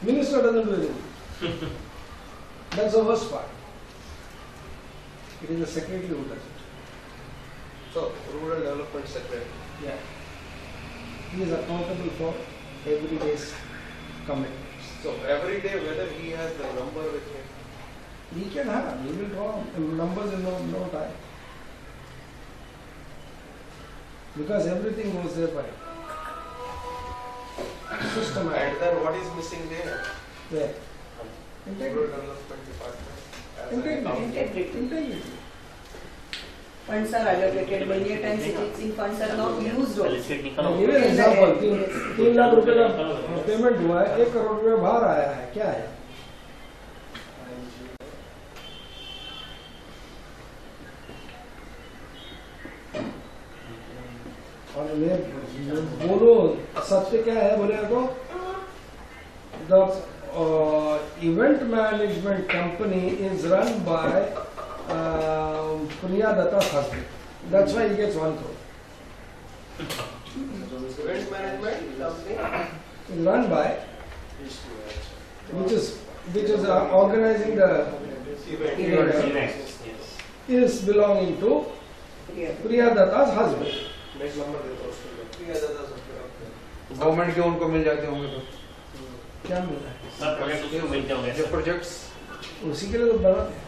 Minister doesn't do anything. That's the worst part. It is the secretary who does it. So, Rural Development Secretary. Yeah. He is accountable for every day's commitments. So, every day, whether he has the number with him. He can have, he will draw numbers in no time. Because everything goes there by systematic. And then what is missing there? Where? Rural Development Department. As an Integrity. accountant. Integrity. Funds are allocated, many a times existing funds are not used also. मैं give an example, 3 lakh रुपए का payment हुआ है, 1 करोड़ रुपए बाहर आया है, क्या है? और मैं बोलो सत्य क्या है बोले तो the event management company is run by Priya Datta's husband. That's why he gets 1 crore. Event management company. Is run by which is organizing the event is belonging to Priya Datta's husband. Next number दे दो उसको. Priya Datta's husband. Government के उनको मिल जाते होंगे तो क्या मिला है? सब प्रोजेक्ट उसको मिलते होंगे जो प्रोजेक्ट्स उसी के लिए तो बनाते हैं,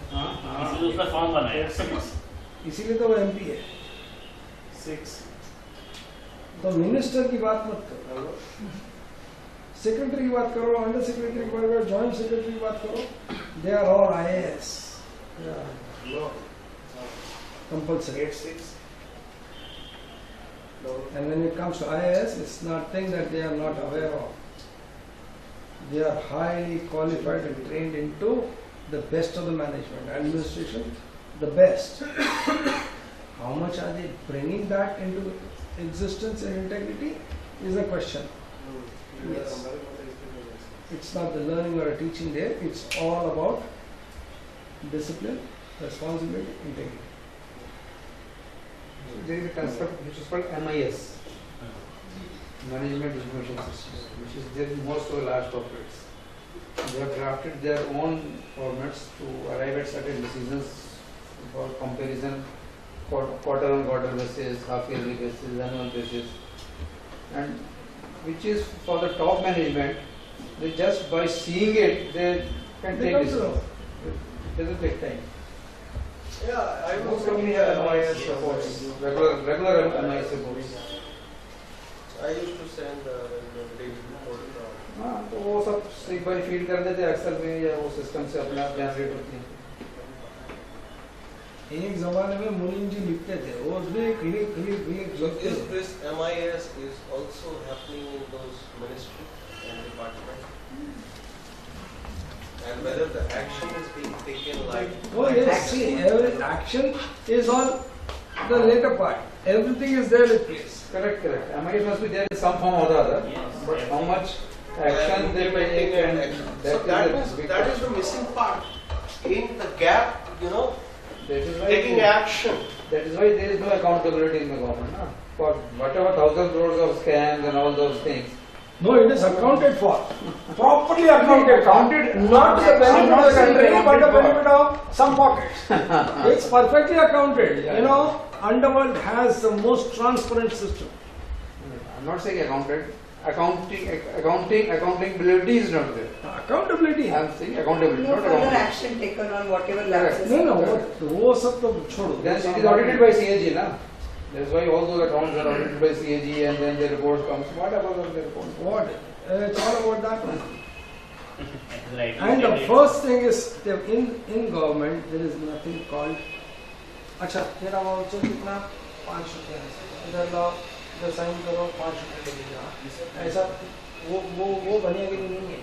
इसीलिए उसका फॉर्म बनाया इसीलिए तो वो MP है. 6. तो मिनिस्टर की बात मत करो, सेक्रेटरी की बात करो, अंडर सेक्रेटरी की बात करो, जॉइंट सेक्रेटरी की बात करो. They are all IAS. No. Compulsory. 8-6. No. And when it comes to IAS, it's nothing that they are not aware of. They are highly qualified and trained into the best of the management, administration, the best. How much are they bringing that into existence and integrity is a question. Yes. It's not the learning or a teaching there, it's all about discipline, responsibility, integrity. there is a concept which is called MIS, Management Information System, which is there in most of the large corporates. They have drafted their own formats to arrive at certain decisions for comparison, quarter on quarter basis, half yearly basis, annual basis, and which is for the top management. They just by seeing it, they can They take come to decisions. know. It doesn't take time. Yeah, I Most was companies looking have at MIS reports, regular MIS reports. I used to send the daily report. हाँ तो वो सब एक बार feed कर देते हैं Excel में या वो सिस्टम से अपने आप जनरेट होती है. एक जमाने में मुनीम जी लिखते थे, वो उसमें क्लिक क्लिक क्लिक So लिखते is थे. this MIS is also happening in those ministries and departments? And whether the action is being taken like Oh yes, see, every action is on the later part. Everything is there in place. Correct, correct. MIS must be there in some form or the other. Yes. But how much action they implementing take and and action. that So that is means a big that is question. the missing part in the gap, That is why taking action. that is why there is no accountability in the government. Na? For whatever 1,000 crores of scams and all those things. No, it is accounted for. Properly accounted. Accounted. Not to the benefit of the country, Accounted. but the benefit of some pockets. It's perfectly accounted. Yeah. You know, Underworld has the most transparent system. I'm not saying accounted. Accountability is not there. Accountability I'm है. saying accountability, No not further accountability. action taken on whatever lapses. No, वो सब तो छोड़ो. Then it is audited by CAG, na? That's why all those accounts are audited by CAG and then the report comes. What about the report? What? It's all about that one. Right. And the first thing is that in government there is nothing called. अच्छा तेरा voucher कितना 5 रुपए है. इधर लाओ, इधर sign करो 5 रुपए लेके जाओ. ऐसा वो बनेगा कि नहीं है.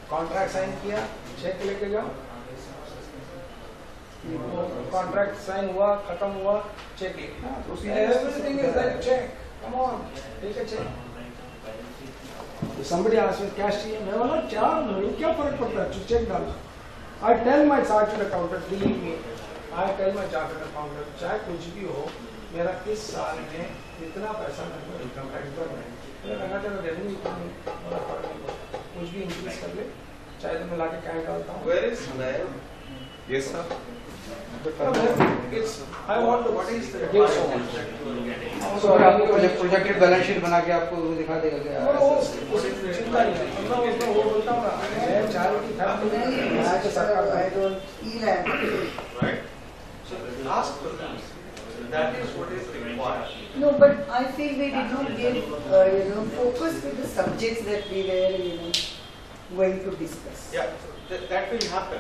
कॉन्ट्रैक्ट साइन किया, चेक लेके जाओ. कॉन्ट्रैक्ट साइन हुआ, खत्म हुआ, चेक लेके. Everything is like check. Come on, take a check. So somebody asks me cash चाहिए, मैं बोला क्या फर्क पड़ता है, चेक डालना. I tell my chartered accountant, believe me, I tell my chartered accountant, चाहे कुछ भी हो, मेरा इस साल में इतना पैसा मेरे को इनकम टैक्स भरना है. मैंने कहा तेरा रेवेन्यू इतना नहीं, बड़ा फर्क नहीं पड़ता. कुछ भी इंक्रीज चाय तो मैं लाके क्या डालता हूँ. Where is Nayan? Yes, sir. It's, I want to, what is the Give so requirement much. that you are getting? तो आपको प्रोजेक्टेड बैलेंस शीट बना के आपको वो दिखा देगा क्या? वो चिंता नहीं है. मतलब उसमें वो बोलता हूँ ना, मैं चाय की फैक्ट्री में आज सरकार I don't feel I'm. Right? So ask for that. That is what is required. No, but I feel we did not give, focus with the subjects that we were, going to discuss. Yeah, that will happen.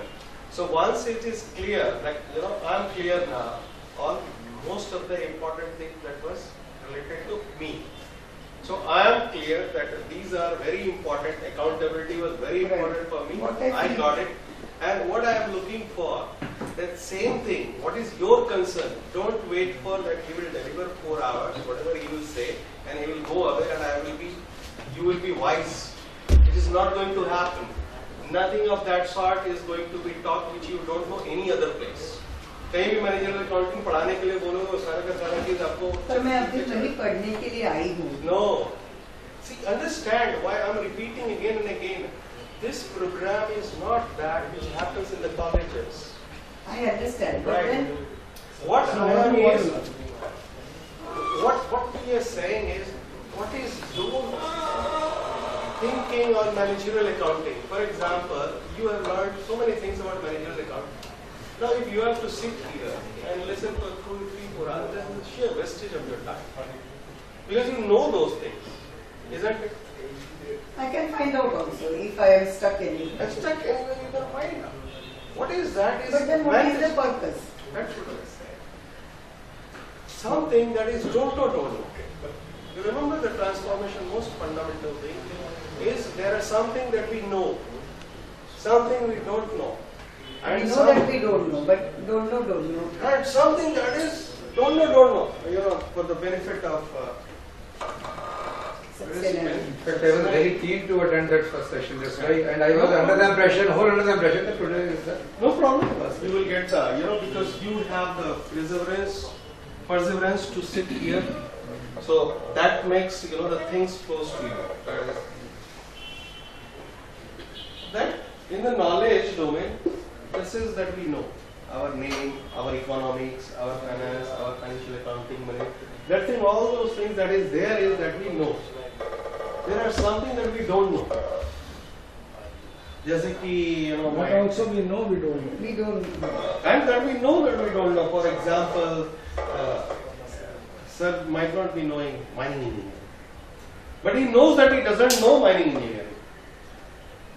So once it is clear, like, I am clear now on most of the important things that was related to me. So I am clear that these are very important. Accountability was very Right. important for me. What I I feel- got it. And what I am looking for, that same thing, what is your concern? Don't wait for that he will deliver 4 hours, whatever he will say, and he will go away and you will be wise. It is not going to happen. Nothing of that sort is going to be taught which you don't know any other place. कहीं भी manager accounting पढ़ाने के लिए बोलोगे सारा का सारा चीज आपको पर मैं अभी वही पढ़ने के लिए आई हूँ. No. See, understand why I'm repeating again and again. This program is not that which happens in the colleges. I understand, but Right. then What So I am what is, do you want? what we are saying is, what is your thinking on managerial accounting? For example, you have learned so many things about managerial accounting. Now, if you have to sit here and listen for 2, 3, 4 hours, that is sheer wastage of your time. Because you know those things, isn't it? I can find out also if I am stuck anywhere. And stuck anywhere you can find out. What is that? Is But then what is the management. purpose? That's what I say. Something that is don't know. You remember the transformation, most fundamental thing is there is something that we know, something we don't know. We know some- that we don't know, but don't know. and something that is don't know, for the benefit of Sustainable. In fact, I was very keen to attend that first session. That's why, and I was under the impression, that today is the. no problem. You will get, because you have the perseverance to sit here. So that makes, the things close to you. That in the knowledge domain, this is that we know. Our name, our economics, our finance, our financial accounting, money. That thing, all those things that is there is that we know. There are something that we don't know. जैसे कि But also we know we don't know. We don't know. and that we know that we don't know. For example, sir might not be knowing mining engineering, but he knows that he doesn't know mining engineering.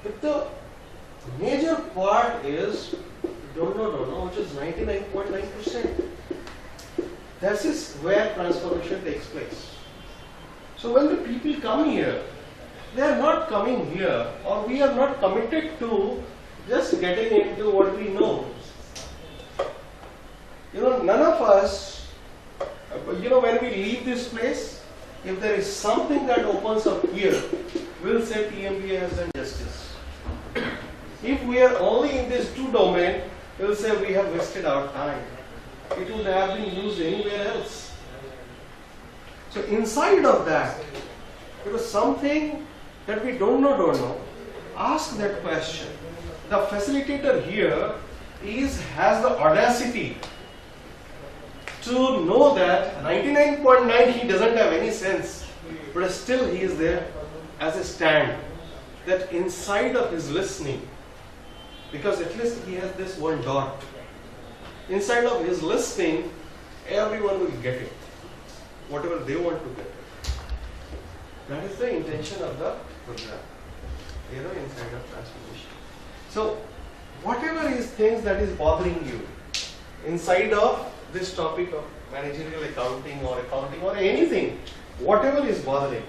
But the major part is don't know, which is 99.9%. This is where transformation takes place. So when the people come here, they are not coming here, or we are not committed to just getting into what we know. None of us, when we leave this place, if there is something that opens up here, we'll say PMBA has done justice. If we are only in this 2 domain, we'll say we have wasted our time. It would have been used anywhere else. So inside of that, there is something that we don't know. Ask that question. The facilitator here has the audacity to know that 99.9 he doesn't have any sense, but still he is there as a stand. That inside of his listening, because at least he has this one dot. Inside of his listening, everyone will get it. Whatever they want to get it. That is the intention of the program. Inside of transformation. So, whatever is things that is bothering you inside of this topic of managerial accounting or anything, whatever is bothering,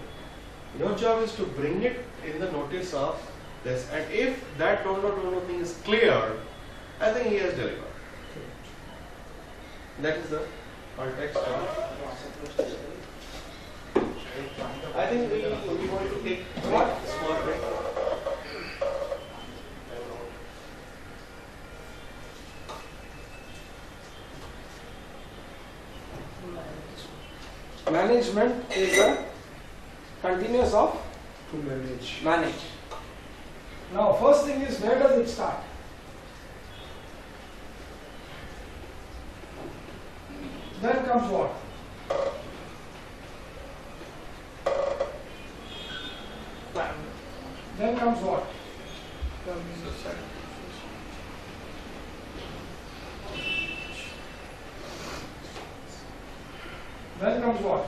your job is to bring it in the notice of this. And if that don't know thing is clear, I think he has delivered. That is the context of. I think we want to take a small break. Management is a continuous of To manage. manage. Now, first thing is, where does it start? Then comes what? Then comes what? Then comes what?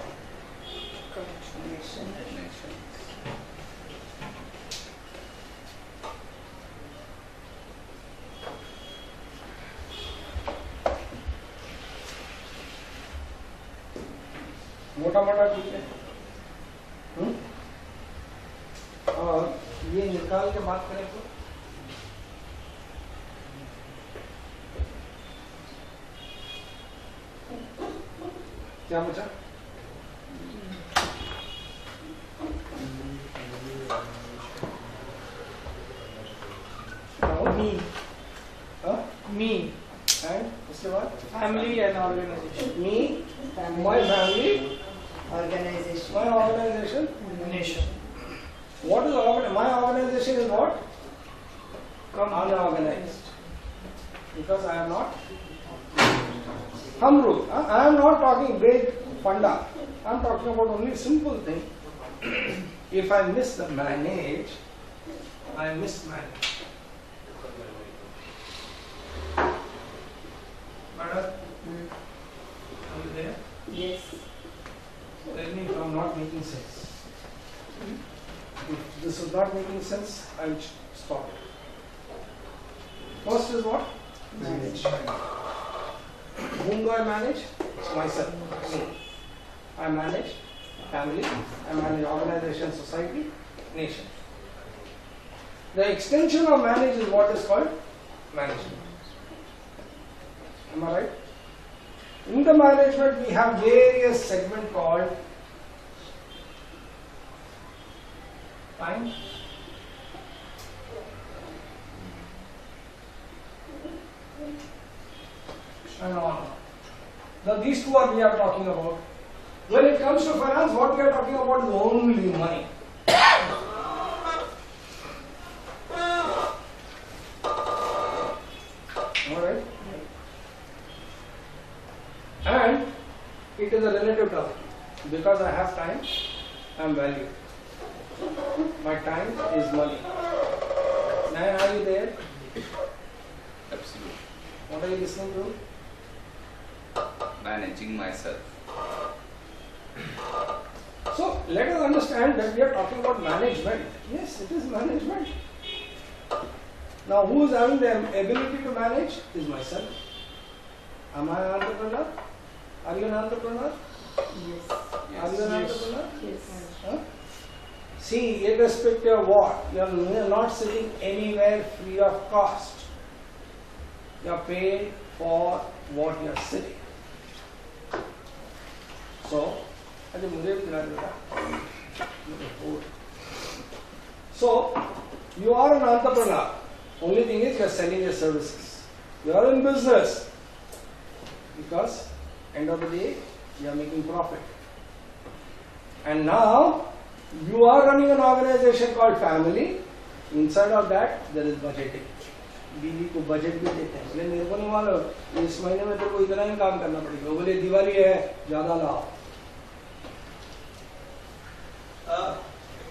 मोटा मोटा ठीक है। और ये निकाल के बात करें तो क्या बचा? Me, हाँ? me, And उसके बाद family and organization, me, my family, Organization. my organization. nation. What is my organization is what? Unorganized. Because I am not thumb rule. I am not talking big funda. I am talking about only simple thing. If I miss the manage, I mismanage. Madam, are you there? Yes. Tell me if I am not making sense. If this is not making sense, I will stop it. First is what? Manage. Whom do I manage? Myself. Me. I manage family, I manage organization, society, nation. The extension of manage is what is called management. Am I right? In the management, we have various segments called time, and on. Now these two are we are talking about. When it comes to finance, what we are talking about is only money. Alright? And it is a relative term. Because I have time, I am valued. My time is money. Nayan, are you there? Absolutely. What are you listening to? Managing myself. So let us understand that we are talking about management. Yes, it is management. Now, who is having the ability to manage is myself. Am I an entrepreneur? Are you an entrepreneur? Yes. Are you an entrepreneur? Yes. Huh? See, irrespective of what, you are not sitting anywhere free of cost. You are paid for what you are sitting. So, so you are an entrepreneur. Only thing is you are selling your services. You are in business because end of the day you are making profit. And now you are running an organization called family. Inside of that there is budgeting. बीवी को budget भी देते हैं, बोले मेरे को नहीं मालूम इस महीने में तेरे को इतना ही काम करना पड़ेगा, बोले दिवाली है ज्यादा लाओ.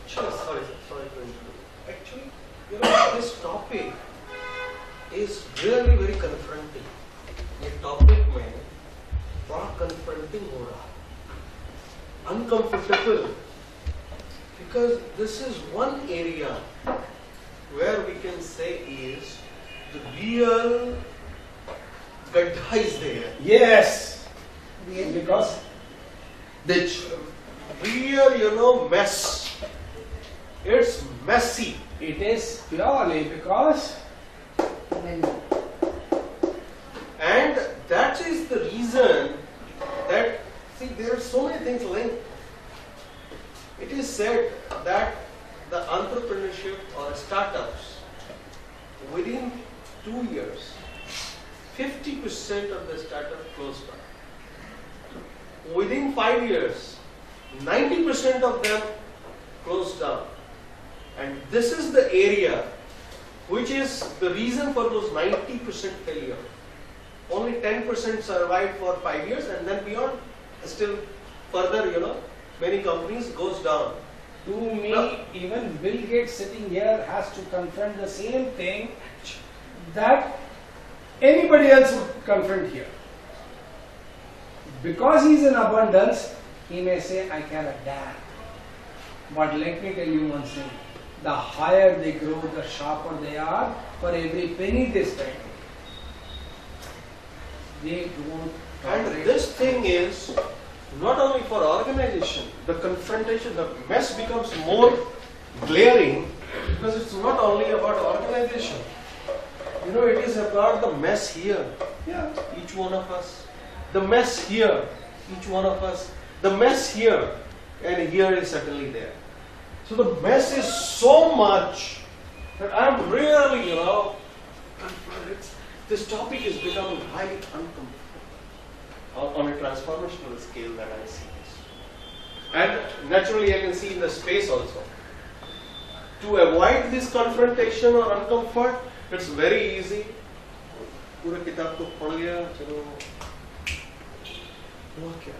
Sorry to interrupt. Actually, you know, this topic is really very confronting. ये topic में बड़ा confronting हो रहा है, uncomfortable, because this is one area where we can say is the real gadda is there. Yes, Really? because The real, mess. It's messy. it is purely because When And that is the reason that, see, there are so many things linked. It is said that the entrepreneurship or startups, within 2 years, 50% of the startup closed down. Within 5 years, 90% of them closed down. And this is the area which is the reason for those 90% failure. Only 10% survived for 5 years, and then beyond, still further, many companies goes down. To me, No. even Bill Gates sitting here has to confront the same thing that anybody else would confront here. Because he's in abundance, he may say, I can adapt. But let me tell you one thing, the higher they grow, the sharper they are. For every penny they spend, they don't And tolerate. this thing is not only for organization, the confrontation, the mess becomes more glaring because it's not only about organization. It is about the mess here, Yeah. each one of us. The mess here, each one of us. The mess here, and here is certainly there. So the mess is so much that I'm really, this topic is becoming highly uncomfortable on a transformational scale that I see this. And naturally I can see in the space also. To avoid this confrontation or uncomfort, it's very easy. पूरा किताब तो पढ़ गया, चलो हुआ क्या?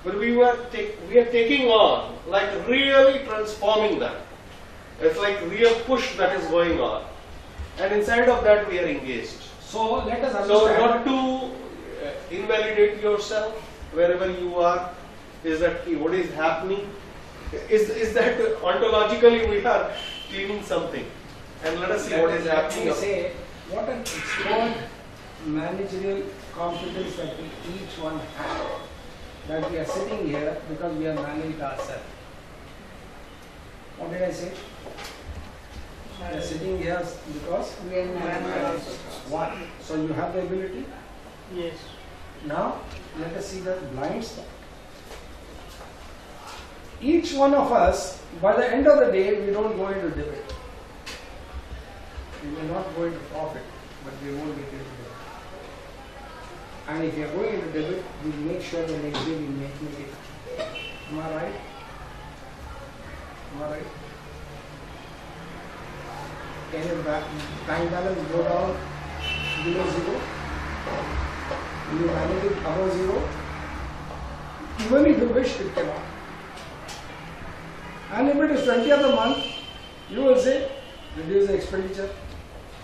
But we are taking on, like really transforming that. It's like real push that is going on. And inside of that we are engaged. So let us So understand. not to invalidate yourself wherever you are, is that what is happening? Is that ontologically we are cleaning something? And let us see what is Let me happening. say, what an expert managerial competence that we each one have. That we are sitting here because we are managed ourselves. What did I say? We are sitting here because We are managed. one. So you have the ability. Yes. Now let us see the blind spot. Each one of us, by the end of the day, we don't go into debate. We may not go into profit, but we won't get into debate. And if we are going into debit, we make sure the next day we make it. Am I right? Am I right? Can your bank balance go down below zero? Will you manage it above zero? Even if you wish, it cannot. And if it is 20th of the month, you will say, reduce the expenditure.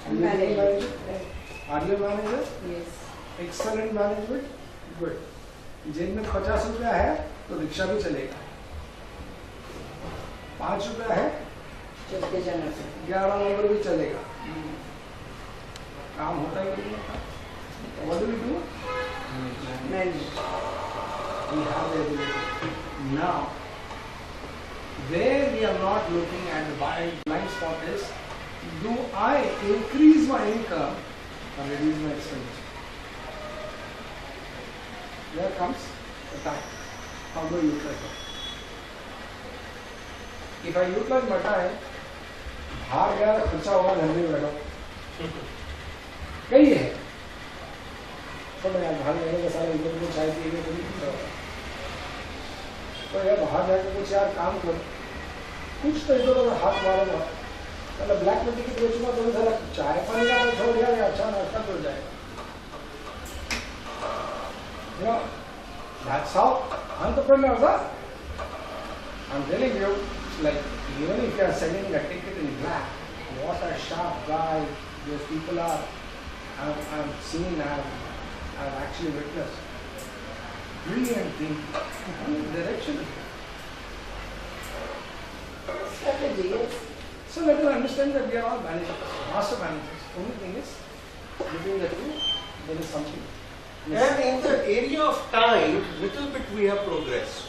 And Are you manage manage it. it? Are you a manager? Yes. Excellent management, good. जेब में 50 रुपया है तो rickshaw भी चलेगा, 5 रुपया है चल के जाना चाहिए। 11 नंबर भी चलेगा, काम होता है कि नहीं होता? What do we do? Manage. We have the ability. Now, where we are not looking at the blind spot is, do I increase my income or reduce my expenditure? There comes the time. How do I utilize it? If I utilize my time, बाहर गया खर्चा होगा, घर में बैठो कई है तो मैं बाहर जाने का सारा इधर को चाय पिएगा तो नहीं पीता होगा, तो यार बाहर जाकर कुछ यार काम कर, कुछ तो इधर उधर हाथ मारूंगा, मतलब ब्लैक में टिकट बेचूंगा तो सारा चाय पानी का तो छोड़ दिया, अच्छा नाश्ता तो जाएगा. You know, that's how entrepreneurs are. I'm telling you, like even if you are selling a ticket in black, what a sharp guy those people are. I've seen, I've actually witnessed. Brilliant thinking, direction. Strategy, yes. So let us understand that we are all managers, master managers. Only thing is, between the two, there is something. And in the area of time, little bit we have progressed.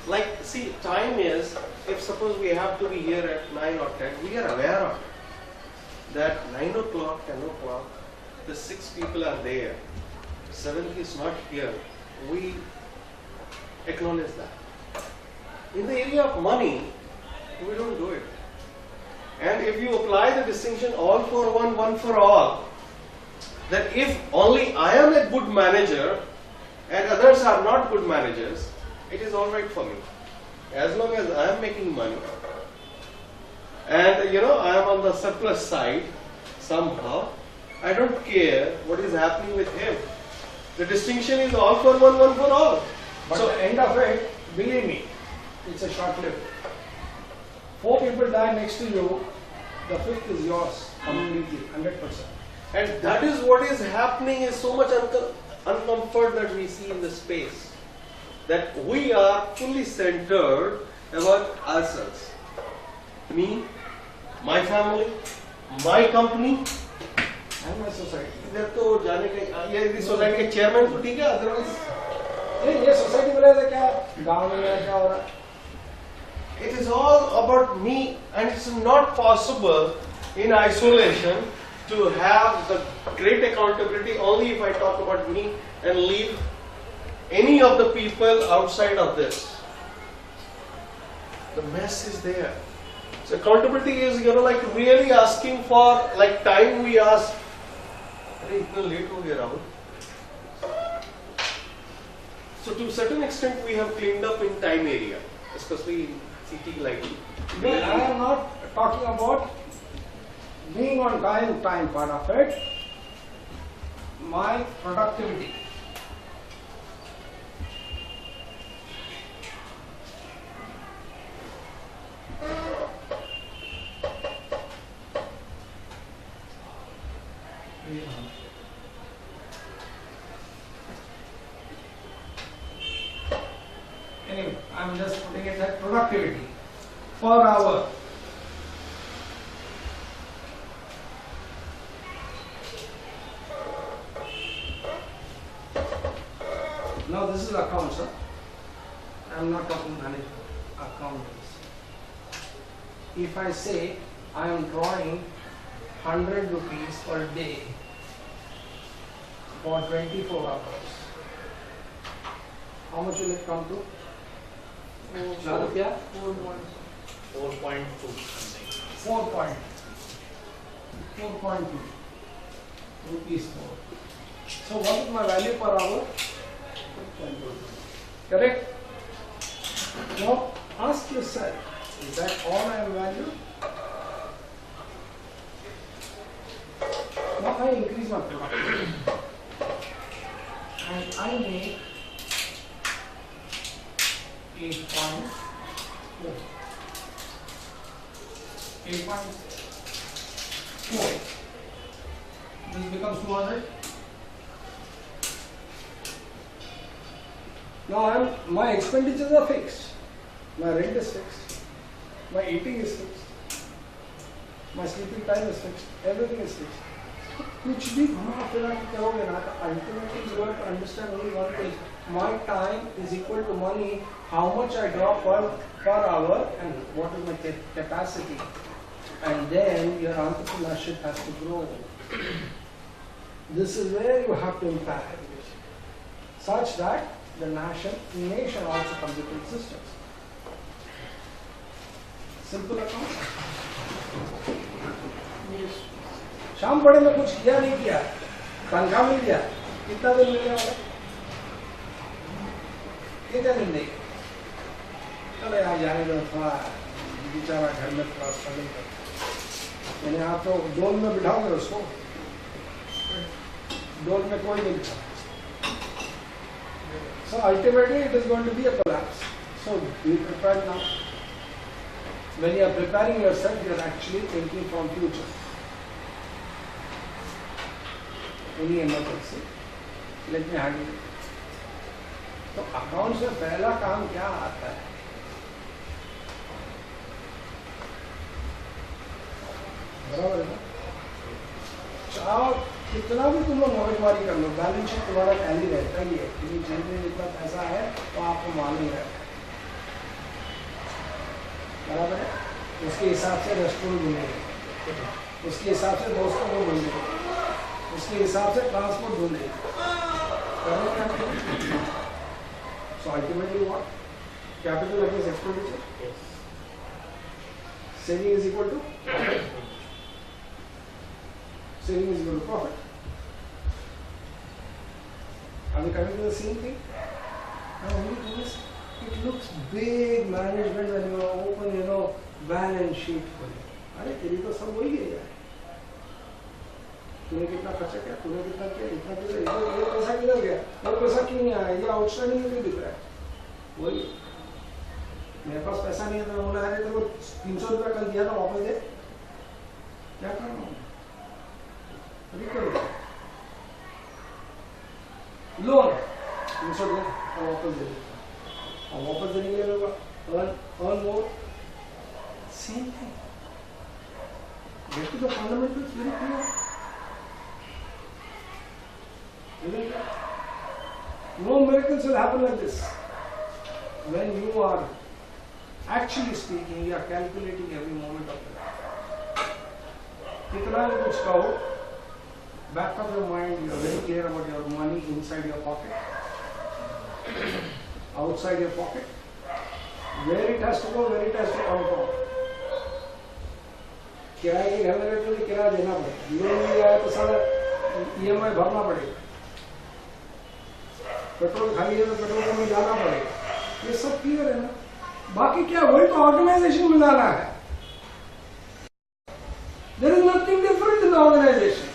Like, see, time is, if suppose we have to be here at 9 or 10, we are aware of it. That 9 o'clock, 10 o'clock, the 6 people are there. 7th is not here. We acknowledge that. In the area of money, we don't do it. And if you apply the distinction all for one, one for all, that if only I am a good manager and others are not good managers, it is all right for me. As long as I am making money, and you know I am on the surplus side somehow, I don't care what is happening with him. The distinction is all for one, one for all. But So- the end of it, believe me, it's a short lived. 4 people die next to you, the 5th is yours completely, 100%. And that is what is happening, is so much uncomfort that we see in the space. That we are fully centered about ourselves. Me, my family, my company. And my society. इधर तो जाने का ये society के chairman तो ठीक है, otherwise ये सोसाइटी में रहते क्या गांव में क्या हो रहा है? it is all about me, and it's not possible in isolation to have the great accountability only if I talk about me and leave any of the people outside of this. The mess is there. So accountability is, you know, like really asking for, like time we ask, "Arey, itna late ho gaya Rahul." So to a certain extent we have cleaned up in time area, especially in city like. But I am not talking about being on time part of it. My productivity. Anyway, I'm just putting it as productivity per hour. Now this is accounts, huh? I'm not talking management, accountants. If I say I am drawing 100 rupees per day for 24 hours, how much will it come to? Now rupiah? 4.2 something. 4.2 rupees more. So what is my value per hour? Correct? Now ask yourself, is that all I am valued? Now I increase my productivity and I make 8.4. 8.4. This becomes 200. Now my expenditures are fixed. My rent is fixed. My eating is fixed. My sleeping time is fixed. Everything is fixed. कुछ भी घुमा फिरा के करोगे ना तो ultimately you have to understand only one thing. My time is equal to money. How much I draw per hour and what is my capacity. And then your entrepreneurship has to grow. This is where you have to impact such that the nation also comes into existence. Simple account. शाम पड़े में कुछ किया नहीं किया, तनख्वाह मिल गया, कितना दिन मिल गया? कितने दिन नहीं? चलो यार जाने दो, थोड़ा बेचारा घर में थोड़ा स्ट्रगल कर। यानी आप तो डोल में बिठाओगे उसको, डोल में कोई नहीं बिठा। So ultimately it is going to be a collapse. So be prepared now. When you are preparing yourself, you are actually thinking from future. Any emergency, let me handle it. तो अकाउंट्स में पहला काम क्या आता है? बराबर है ना? चाहो कितना भी तुम लोग मगजमारी कर लो, बैलेंस शीट तुम्हारा टैली रहता ही है, क्योंकि जेब में जितना पैसा है तो आपको मालूम ही रहता है। बराबर है? उसके हिसाब से रेस्टोरेंट ढूंढेंगे, उसके हिसाब से दोस्तों को ढूंढेंगे, उसके हिसाब से ट्रांसपोर्ट ढूंढेंगे। So ultimately what? Capital against expenditure. Saving is equal to profit. Saving is equal to profit. Are we coming to the same thing? Now only thing is, it looks big management when you open, balance sheet for it. अरे तेरी तो सब वही है यार, तूने कितना खर्चा किया, तूने कितना किया, इतना किया, ये पैसा किधर गया, वो पैसा क्यों नहीं आया, ये आउटस्टैंडिंग क्यों दिख रहा है, वही। मेरे पास पैसा नहीं है तो बोला अरे तेरे को 300 रुपया कल दिया था वापस दे, क्या करना हूँ अभी करो लोन 300 दे और वापस दे देता, और वापस देने के लिए लोग earn more, same thing, get to the fundamentals very clear. No miracles will happen like this. When you are actually speaking, you are calculating every moment of your life. कितना भी कुछ कहो, back of your mind, you are very clear about your money inside your pocket, outside your pocket, where it has to go, where it has to come from. किराए के घर में रहते हो तो किराया देना पड़ेगा, लोन लिया है तो सारा EMI भरना पड़ेगा, पेट्रोल खाली है तो पेट्रोल पंप में जाना पड़ेगा, ये सब क्लियर है ना। बाकी क्या, वही तो ऑर्गेनाइजेशन में जाना है, there is nothing different in the organisation.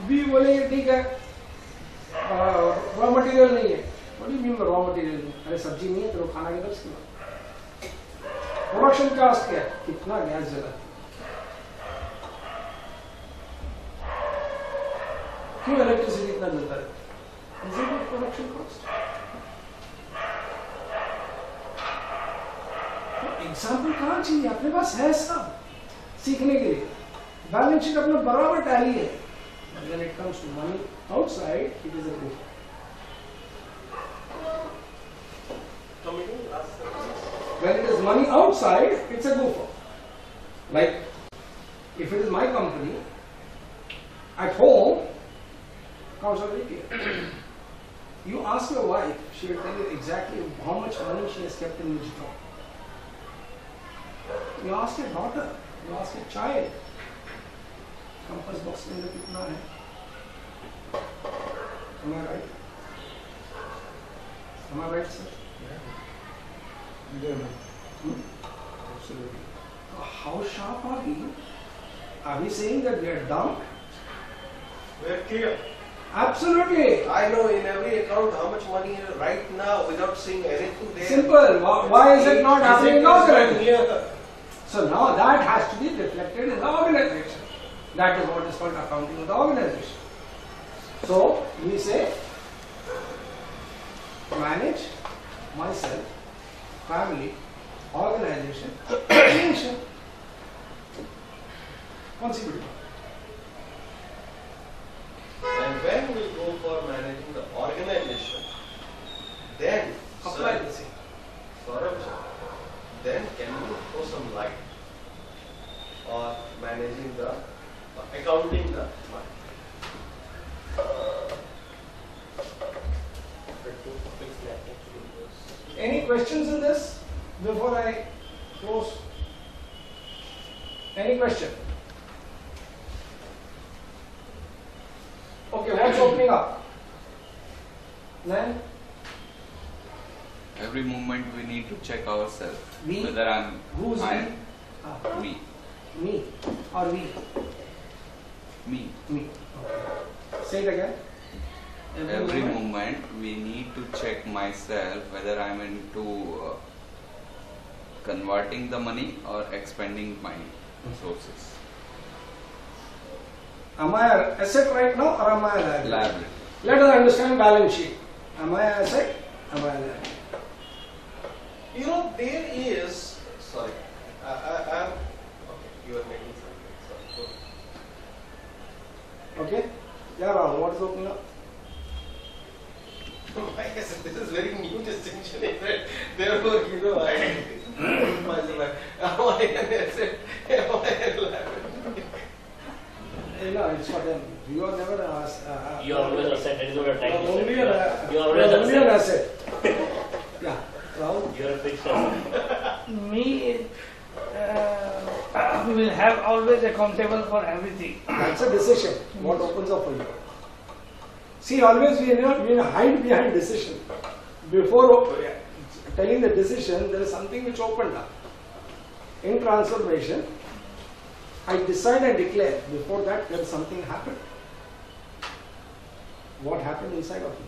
बी बोलेंगे ठीक है रॉ मटेरियल नहीं है, what do you mean raw material नहीं, अरे सब्जी नहीं है तो खाना किधर से लाओ, प्रोडक्शन कॉस्ट क्या है, कितना गैस जला, क्यों इलेक्ट्रिसिटी इतना जलता है, is it production cost. Example कहाँ चाहिए, अपने पास है सब सीखने के लिए, बैलेंस शीट अपना बराबर टैली है, when it comes to money outside it is a good। When it is money outside, it's a goofer. Like, if it is my company, at home, accounts are very clear. You ask your wife, she will tell you exactly how much money she has kept in which account. You ask your daughter, you ask your child, compass box के अंदर कितना है? Am I right? Am I right, sir? Absolutely. How sharp are we? Are we saying that we are dumb? We are clear. Absolutely. I know in every account how much money is right now without seeing anything there. Simple. Why is it not happening in the organization? Here. So now that has to be reflected in the organization. That is what is called accounting of the organization. So we say, manage myself, family, organization, nation. Consequently. And when we go for managing the organization, then Apply sir, the same. Saurabh sir, then can you throw some light on managing the accounting the money? Any questions in this before I close? Any question? Okay, what's opening up? Then Every moment we need to check ourselves We? whether who's I'm we? Ah, me, me or we? me. Me. Say it again. Every moment we need to check myself whether I'm into converting the money or expending my resources. Am I an asset right now or am I a liability? Liability. Let us understand balance sheet. Am I an asset? Am I a liability? You know, there is, sorry, I'm, okay, you are making something, sorry. Okay? Yeah, Rahul, what is opening up? I guess this is very new distinction. Therefore, you know, I myself, am I an asset? Am I a liability? No, it's for them. You are never You are always asset. That is what you are trying to only say. an You are always only an asset. asset. Yeah, Rahul. You are a fixed asset. Me will have always accountable for everything. That's a decision. What opens up for you? See, always we hide behind decision. Before telling the decision, there is something which opened up. In transformation, I decide and declare. Before that, then something happened. What happened inside of you?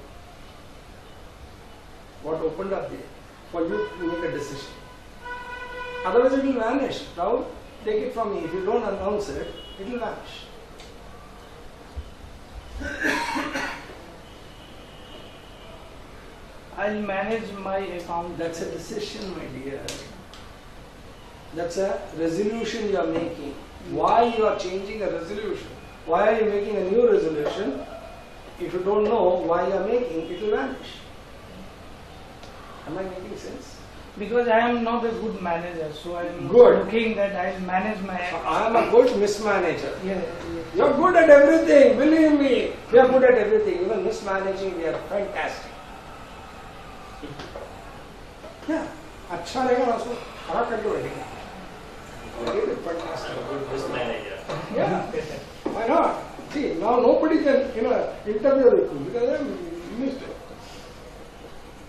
What opened up there for you to make a decision? Otherwise, it will vanish. Now, take it from me. If you don't announce it, it will vanish. I'll manage my account. That's a decision, my dear. That's a resolution you are making. Why you are changing a resolution? Why are you making a new resolution? If you don't know why you are making, it will vanish. Am I making sense? Because I am not a good manager, so I am Good. looking that I'll manage my account. I am a good mismanager. Yeah, You are good at everything, believe me. We are good at everything, even mismanaging, we are fantastic. Yeah, अच्छा रहेगा ना उसको खड़ा करके बैठेंगे. Really fantastic. This manager. Yeah, why not? See, now nobody can, interview with you because I missed it.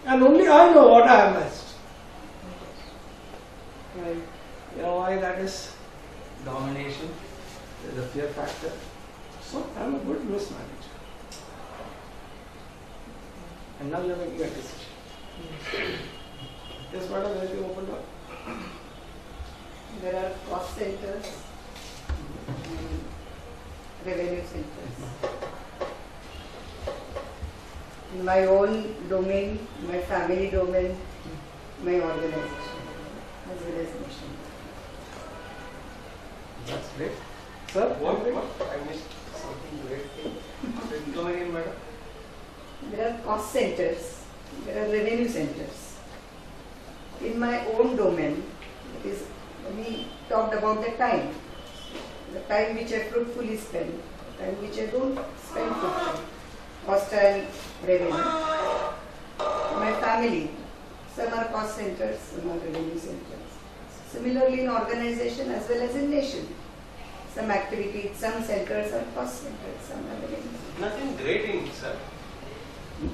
And only I know what I have missed. Right. You know why that is? Domination. There's a fear factor. So I'm a good mismanager. And now you're making a decision. Yes, madam, anything opened up? There are cost centers and revenue centers. In my own domain, my family domain, my organization, as well as mission. That's great. Sir, What? anything? I missed something great. Come again, madam. There are cost centers, there are revenue centers. In my own domain, it is, we talked about the time which I fruitfully spend, the time which I don't spend fruitfully, cost and revenue. My family, some are cost centers, some are revenue centers. Similarly in organization as well as in nation, some activities, some centers are cost centers, some are revenue centers. Nothing great in, sir.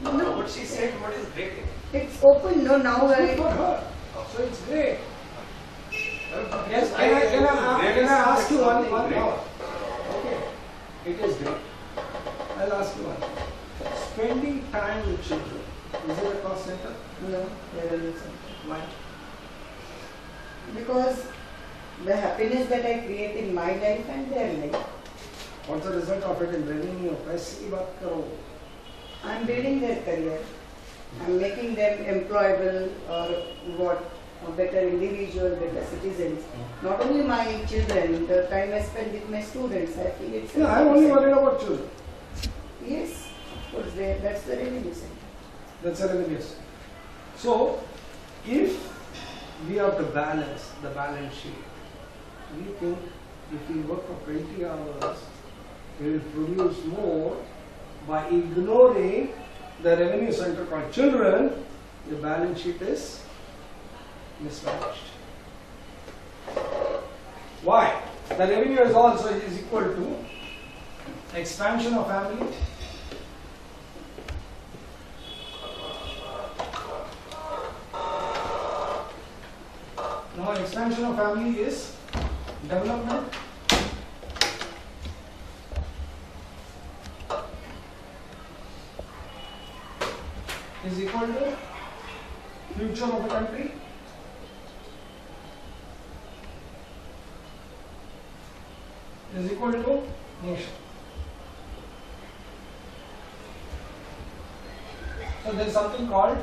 No, What she said, what is great in? it's open, no, now Good for I, her. So it's great. Yes, I- can I ask you one something great. more? Okay, it is great. I'll ask you one. Spending time with children, is it a cost center? no, revenue center. Why? Because the happiness that I create in my life and their life, What's the result of it in revenue? ऐसी बात करो. I am building their career. I am making them employable or what, better individual, better citizens. Not only my children, the time I spend with my students, I feel it's. No, I'm only worried about children. Yes, of course, that's the revenue center. That's a revenue center. So, if we have to balance the balance sheet, we think if we work for 20 hours, we will produce more by ignoring the revenue center called children, the balance sheet is mismanaged. Why? The revenue is also is equal to expansion of family, now expansion of family is development, is equal to future of the country, is equal to nation. So there is something called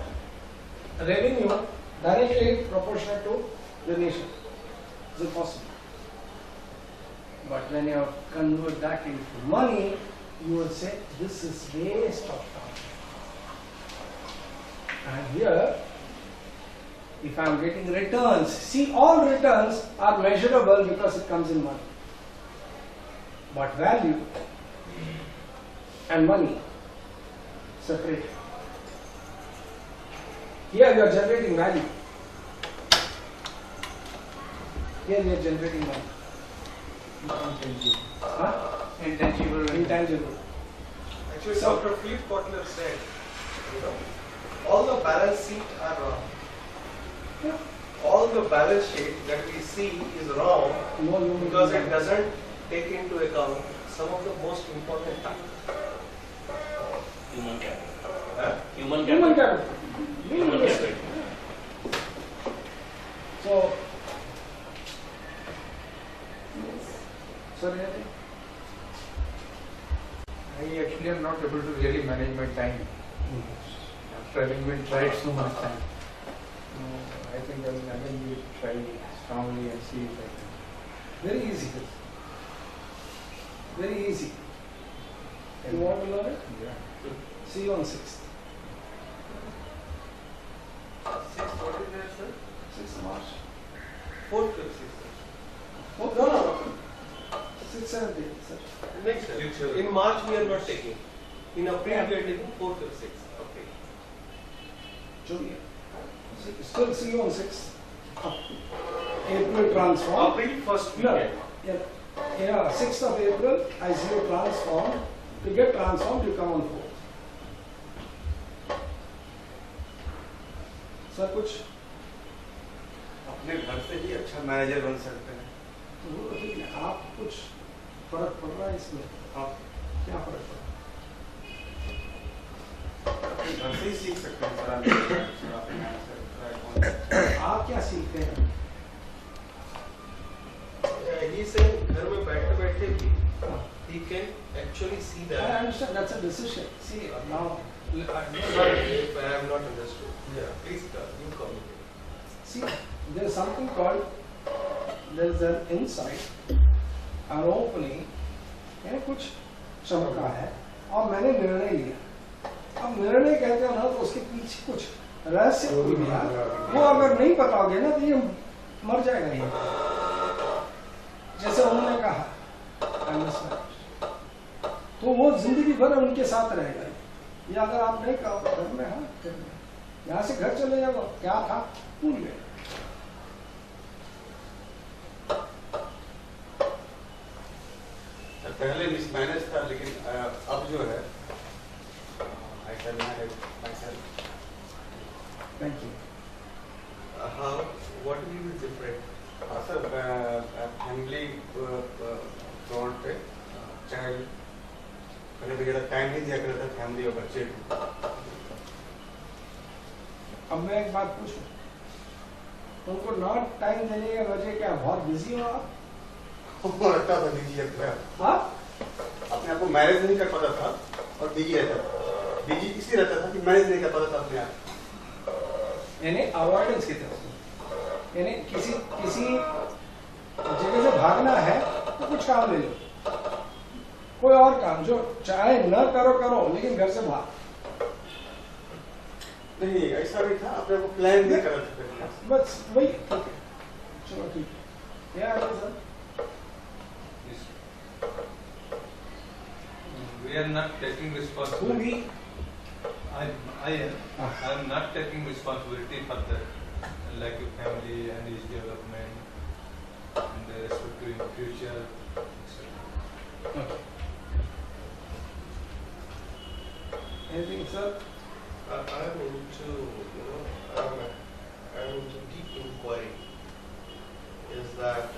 revenue directly proportional to the nation. Is it possible? But when you convert that into money, you will say this is waste of time. And here, if I am getting returns, see, all returns are measurable because it comes in money. But value and money separate. Here you are generating value. Here you are generating money. Huh? Intangible. Intangible. Actually, So- Dr. Philip Kotler said, all the balance sheet are wrong. Yeah. all the balance sheet that we see is wrong No, you because it doesn't take into account some of the most important factors. Human capital. Huh? Human Human capital. capital. Human capital. So, sorry, anything? I actually am not able to really manage my time. After having been tried so much time. I think I will again be try strongly and see if I can. Very easy. Very easy. You want to learn it? Yeah. See you on 6th. 6th, what is that, sir? 6th March. 4th to 6th. Oh, no. 6th, 7th, 8th, sir. Next year. In March we are not taking. In April we are taking 4th to 6th. Okay. Junior. Still see you on 6th. April transform. April first No. weekend. Yeah, 6th of April, I see you transform. To get transformed, you come on 4th. Sir कुछ अपने घर से ही अच्छा manager बन सकते हैं। तो वो ठीक है, आप कुछ फर्क पड़ रहा है इसमें? आप क्या फर्क पड़ रहा घर से ही सीख सकते हैं सर, अपने मैनेजर। है? आप क्या सीखते हैं? He said घर में बैठे बैठे भी he can actually see I that. understand, that's a decision. See, now, Sorry if I have not understood. Yeah, please you communicate. see, there is something called, there is an insight, an opening, यानी कुछ चमका है और मैंने निर्णय लिया। अब निर्णय कहते हो ना तो उसके पीछे कुछ रहस्य हो गया, वो अगर नहीं बताओगे ना तो ये मर जाएगा ये। जैसे उन्होंने कहा, understand, तो वो जिंदगी भर उनके साथ रहेगा। या अगर आप नहीं कहो तो घर में, हाँ घर में, यहाँ से घर चले जाओ, क्या था भूल गए। पहले मिसमैनेज था, लेकिन अब जो है I can manage my self. Thank you. How? What will be different? हाँ सर, फैमिली फ्रंट पे चाइल्ड पहले तो ज़्यादा टाइम नहीं दिया करता था फैमिली और बच्चे को। अब मैं एक बात पूछूं, उनको नॉट टाइम देने की वजह क्या, बहुत बिजी हो आप? रहता था बिजी रहता था, हाँ? अपने आप को मैनेज नहीं कर पाता था और बिजी रहता था। बिजी इसलिए रहता था कि मैनेज नहीं कर पाता था अपने आप। यानी अवॉइडेंस की तरफ से, यानी किसी जगह से भागना है तो कुछ काम ले लो, कोई और काम जो चाहे न करो लेकिन घर से भाग। नहीं ऐसा नहीं था, अपने को प्लान नहीं कर रहा था। बस वही ठीक है, चलो ठीक है। क्या है sir? We are not taking responsibility. I am not taking responsibility for the like your family and its development and the respect to your future, etc. Okay. Anything, sir? I'm into, I'm into deep inquiry. Is that,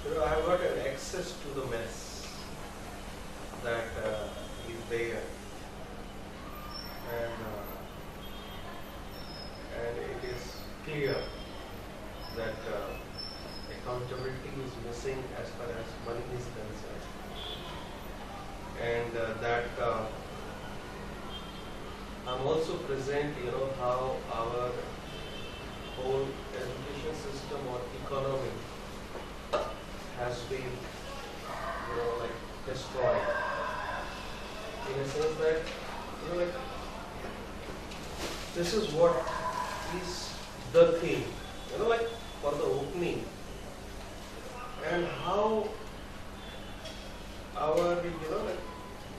I have got an access to the mess that is there, and it is clear that accountability is missing as far as money is concerned, and that I'm also present, how our whole education system or economy has been, destroyed. In a sense that, this is what is the thing, for the opening, and how our,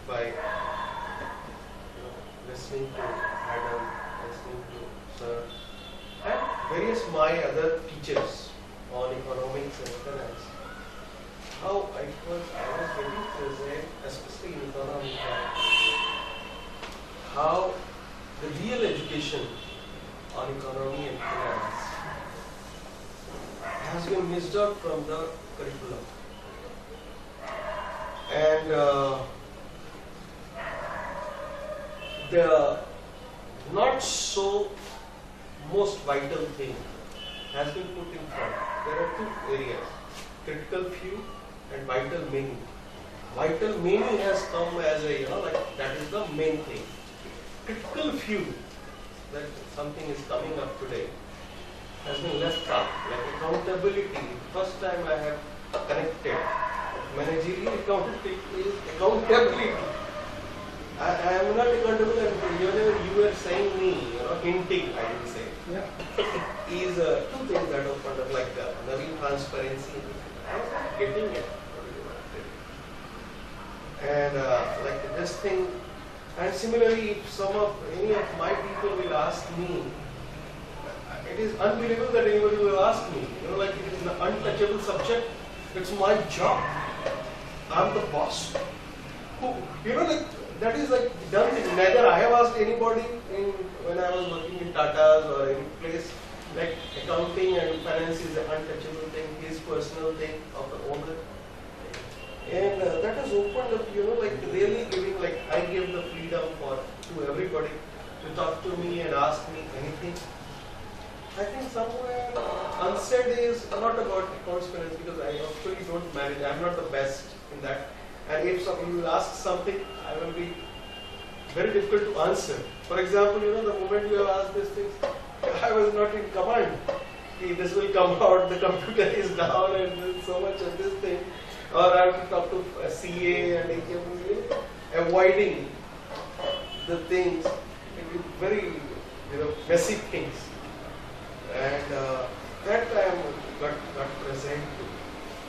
by listening to Adam, listening to Sir, and various my other teachers on economics and finance, how I was very present, especially in economics, how the real education on economy and finance has been missed out from the curriculum. And the not so most vital thing has been put in front. There are two areas, critical few and vital many. Vital many has come as a, like that is the main thing. Critical few, that something is coming up today, has been left out, like accountability. First time I have connected managerial accountability. I am not accountable, and whenever you were saying me, hinting, I would say, is two things that opened up, like Naveen transparency. I was not getting it. And like this thing, and similarly, if any of my people will ask me, it is unbelievable that anybody will ask me. Like it is an untouchable subject. It's my job. I'm the boss. Like that is like done thing. Neither I have asked anybody when I was working in Tata's or any place. Like accounting and finance is an untouchable thing. His personal thing of the owner. And that has opened up, like really giving, like I give the freedom to everybody to talk to me and ask me anything. I think somewhere unsaid is not about accounts finance, because I actually don't manage. I'm not the best in that. And if you will ask something, I will be very difficult to answer. For example, the moment you have asked these things, I was not in command. This will come out, the computer is down, and there's so much of this thing. Or I have to talk to a CA and HM, avoiding the things, very messy things. And that I am got present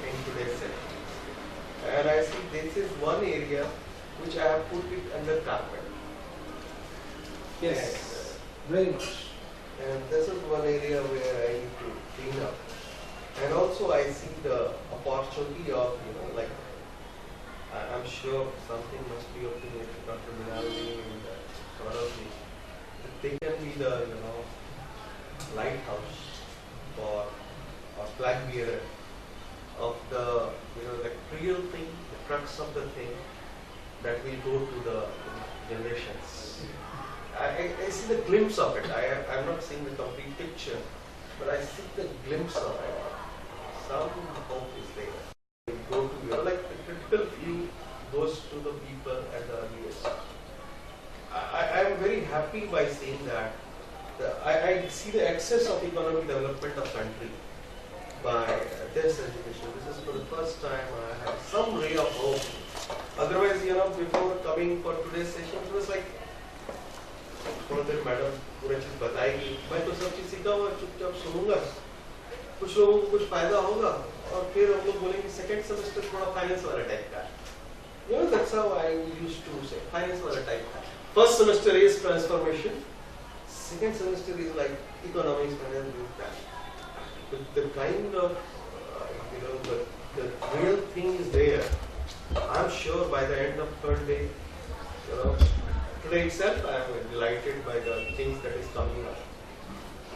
in today's session. And I see this is one area which I have put it under carpet. Yes, very much. And this is one area where I need to clean up. And also I see the opportunity of, like, I'm sure something must be opening at Dr. Minalini and sort of they can be the, lighthouse or flag bearer of the, the real thing, the crux of the thing that will go to the generations. I see the glimpse of it. I'm not seeing the complete picture, but I see the glimpse of it. Some hope is there. Go to like the critical few goes to the people at the earliest. I am very happy by seeing that. I see the excess of economic development of country by this education. This is for the first time I have some ray of hope. Otherwise, before coming for today's session, it was like, madam पूरा चीज बताएगी, मैं तो सब चीज सीखा हुआ चुपचाप सुनूंगा, कुछ लोगों को कुछ फायदा होगा और फिर हम लोग बोलेंगे सेकंड सेमेस्टर थोड़ा फाइनेंस वाला टाइप का. That's how I used to say, finance वाला टाइप का. First semester is transformation, second semester is like economics, finance, the kind of the real thing is there. I'm sure by the end of third day, today itself I am delighted by the things that is coming up.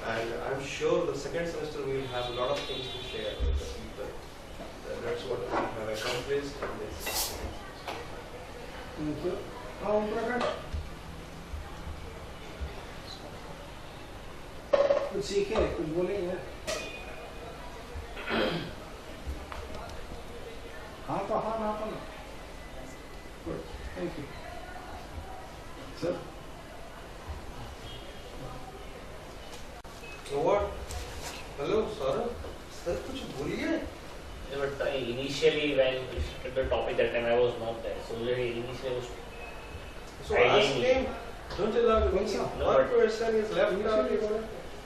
And I'm sure the second semester we will have a lot of things to share with the people. That's what we have accomplished in this. Thank you. Prakash? कुछ सीखे, कुछ बोले यार. हाँ तो हाँ ना तो ना. Good. Thank you. Sir. So what? Hello, Saurabh. Sir, कुछ बोलिए. But initially when we started the topic that time I was not there. So initially I was. So ask him. Don't allow him. No, One but- person is left out.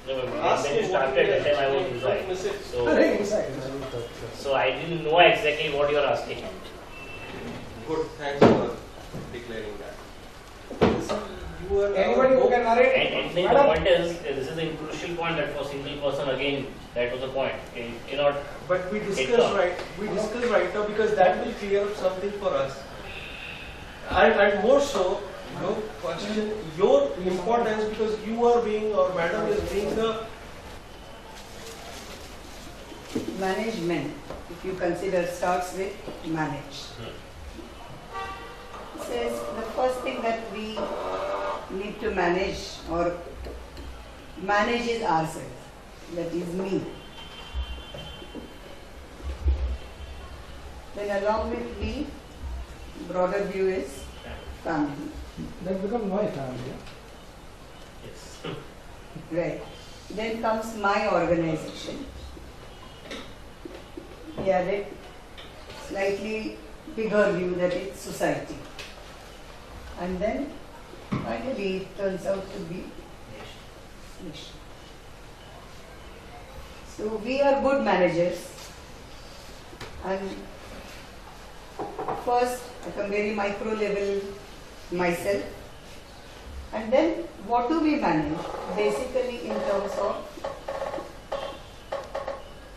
No, but Ask when you him what started he that has time I was to inside. miss it. So I didn't know exactly what you are asking. Good. Thanks for declaring that. You are Anybody who can narrate? And then the point is, this is a crucial point that for single person again, that was the point. You cannot. But we It's discuss on. right now because that will clear up something for us. And more so, your question, your importance, because you are being, or madam is being the management, if you consider, starts with manage. It says the first thing that we need to manage or manage is ourselves, that is me. Then along with me, broader view is family. That becomes my family. Yes. Right. Then comes my organization. We added slightly bigger view, that is society. And then finally it turns out to be nation. So we are good managers, and first at a very micro level myself, and then what do we manage? Basically in terms of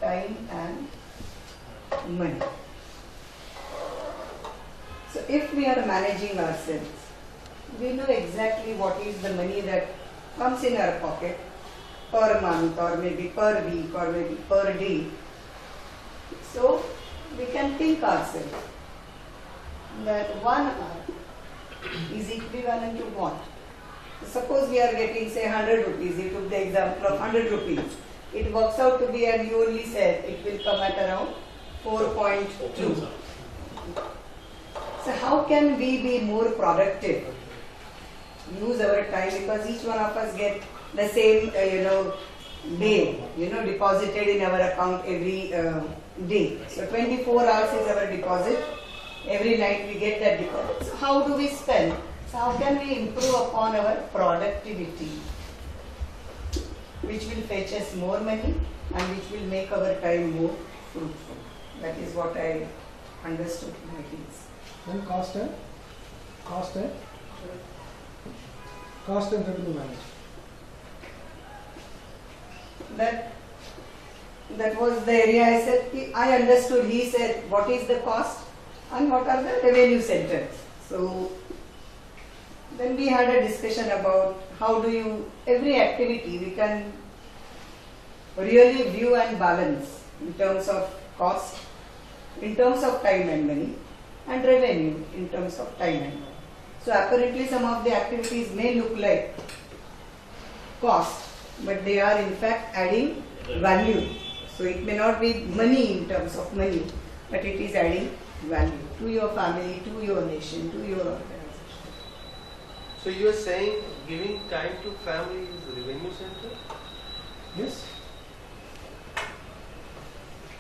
time and money. So if we are managing ourselves, we know exactly what is the money that comes in our pocket per month or maybe per week or maybe per day. So we can think ourselves that 1 hour is equivalent to what? Suppose we are getting say 100 rupees, you took the example of 100 rupees. It works out to be, and you only said it will come at around 4.2. So how can we be more productive? Use our time, because each one of us get the same, day, deposited in our account every day. So 24 hours is our deposit. Every night we get that deposit. So how do we spend? So how can we improve upon our productivity, which will fetch us more money and which will make our time more fruitful? That is what I understood my kids. Then cost and revenue management. That was the area I said. I understood. He said what is the cost and what are the revenue centers. So then we had a discussion about how do you, every activity we can really view and balance in terms of cost, in terms of time and money, and revenue in terms of time and money. So apparently some of the activities may look like cost, but they are in fact adding value. So it may not be money in terms of money, but it is adding value to your family, to your nation, to your organization. So you are saying giving time to family is revenue center? Yes.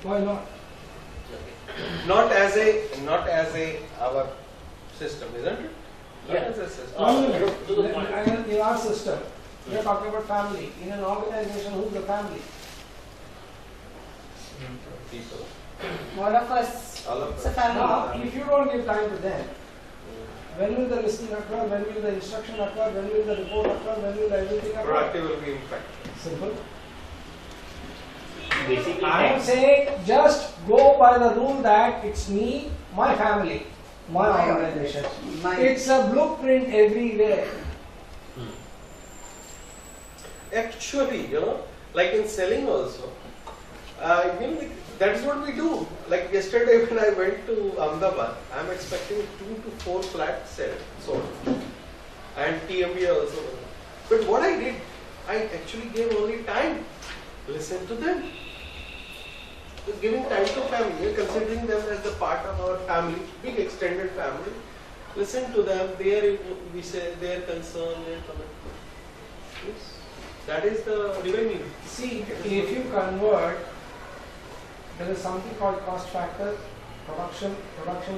Why not? Not as a our system, isn't it? Not as a system. One minute. to the point. In our system, we are talking about family. In an organization, who's the family? People. All of us, All of it's a us. family. Now, if you don't give time to them, when will the listening occur? When will the instruction occur? When will the report occur? When will everything occur? Productive will be impacted. Simple. Basically, I am saying just go by the rule that it's me, my family, my organization. My- It's a blueprint everywhere. Actually, like in selling also, that is what we do. Like yesterday when I went to Ahmedabad, I'm expecting 2 to 4 flats sold, and TMB also. But what I did, I actually gave only time. Listen to them. Just giving time to family, considering them as the part of our family, big extended family. Listen to them. We say their concern, their commitment. Yes. That is the revenue. See, if you convert, there is something called cost factor. Production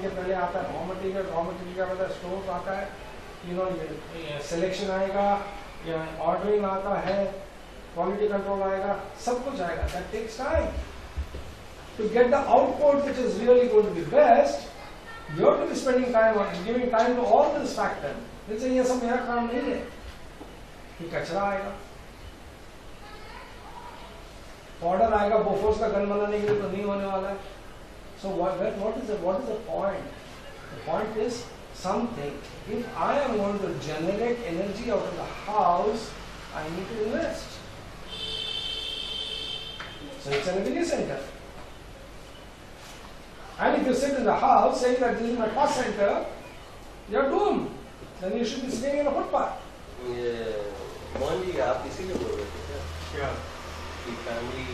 के पहले आता है raw material के बाद stores आता है, ये selection आएगा, या ordering आता है, quality control आएगा, सब कुछ आएगा. That takes time. To get the output which is really going to be best, you have to be spending time on it, giving time to all these factors. Which ये सब मेरा काम नहीं है. ये कचरा आएगा. ऑर्डर आएगा बोफोर्स का गन बनाने के लिए तो नहीं होने वाला है. So what is the point? The point is something. If I am going to generate energy out of the house, I need to invest. So it's a revenue center. you sit in the house saying that this is my cost center, you're doomed. Then you should be sitting in a footpath. Mohan ji आप इसीलिए बोल रहे थे क्या क्या कि family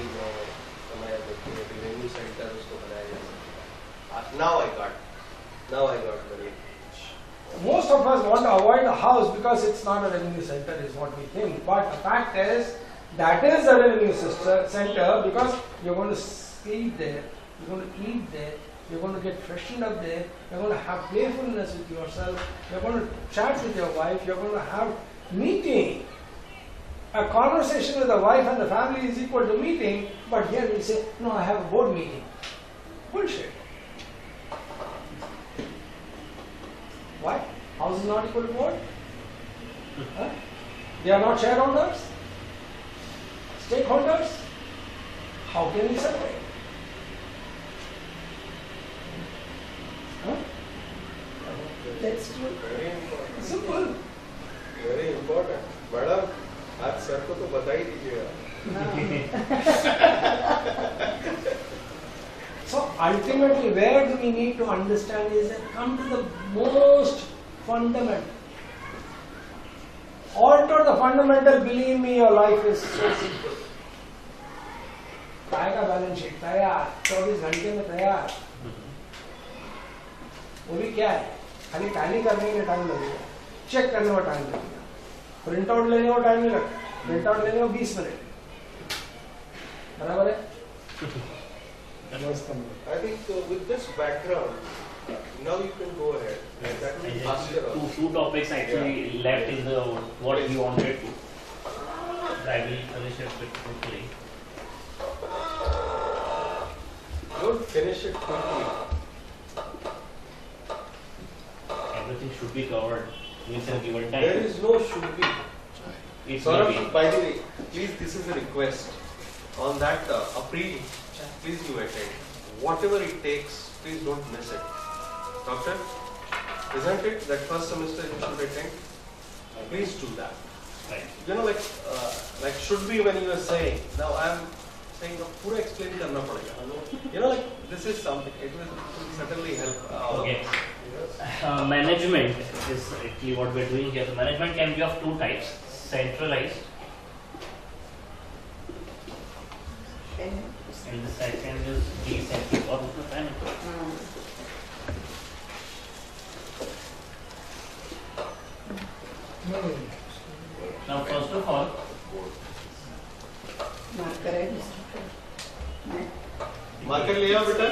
बनाया revenue centre उसको बनाया जा सकता now I got very Most of us want to avoid a house because it's not a revenue center, is what we think. But the fact is, that is a revenue center because you're going to sleep there, you're going to eat there, you're going to get freshened up there, you're going to have playfulness with yourself, you're going to chat with your wife, you're going to have meeting. A conversation with the wife and the family is equal to meeting, but here we say, no, I have a board meeting. Bullshit. Why? House is not equal to board? Huh? They are not shareholders? Stakeholders? How can we separate? Huh? That's true. Very important Simple. Very important madam आज sir को तो बता ही दीजिएगा So ultimately, where do we need to understand is that come to the most fundamental. Alter the fundamental, believe me, your life is so simple. काय का balance sheet तैयार 24 घंटे में तैयार वो भी क्या है खाली टैली करने में टाइम लगेगा चेक करने में टाइम लगेगा प्रिंट आउट लेने में टाइम नहीं लगता प्रिंट आउट लेने में 20 मिनट बराबर है I think with this background, now you can go ahead. That will be faster. Two topics actually left in the what we wanted to. I will finish it quickly. Don't finish it quickly. Everything should be covered in a given time. There is no should be. It will Saurabh, be. by the way, please, this is a request. On that April, please you attend. Whatever it takes, please don't miss it. Doctor, isn't it that first semester you should attend? Please do that. Right. You know, like should be when you are saying. Now I am saying the पूरा explain करना पड़ेगा. You know, like this is something. It will certainly help. Okay. Management is actually what we're doing here. So management can be of two types: centralized, and the second is decentralized. Or उसमें time है. Now, first of all, marker है marker ले आओ बेटा.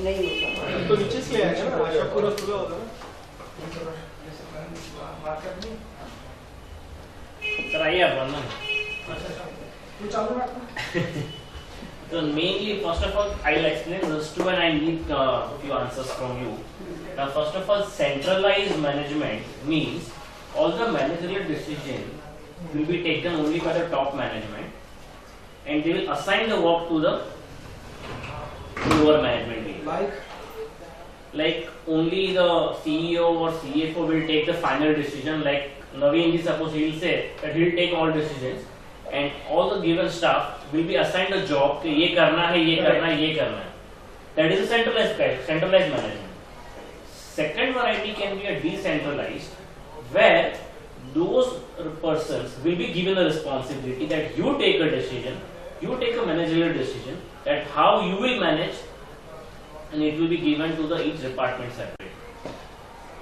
नहीं होता तो नीचे से ले आएगा ना. आशा पूरा पूरा होगा ना. sir, आइए आप वरना. So mainly, first of all, I will explain this too, and I need a few answers from you. Now, first of all, centralized management means all the managerial decision will be taken only by the top management, and they will assign the work to the lower management team. Like only the CEO or CFO will take the final decision. Like Naveen ji, suppose he will say that he will take all decisions, and all the given staff will be assigned a job कि ये करना है, ये करना है, ये करना है. That is a centralized management. Second variety can be a decentralized, where those persons will be given a responsibility that you take a decision, you take a managerial decision that how you will manage, and it will be given to the each department separately.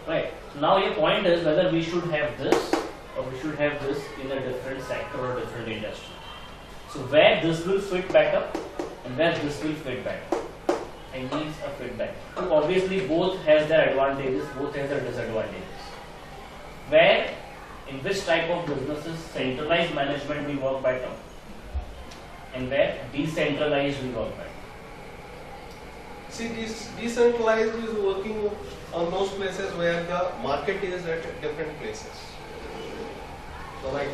Right. Now your point is whether we should have this or we should have this in a different sector or different industry. So where this will fit better and where this will fit better. And needs a feedback. So obviously both has their advantages, both has their disadvantages. Where in which type of businesses centralized management will work better and where decentralized will work better. See, this decentralized is working on those places where the market is at different places. So like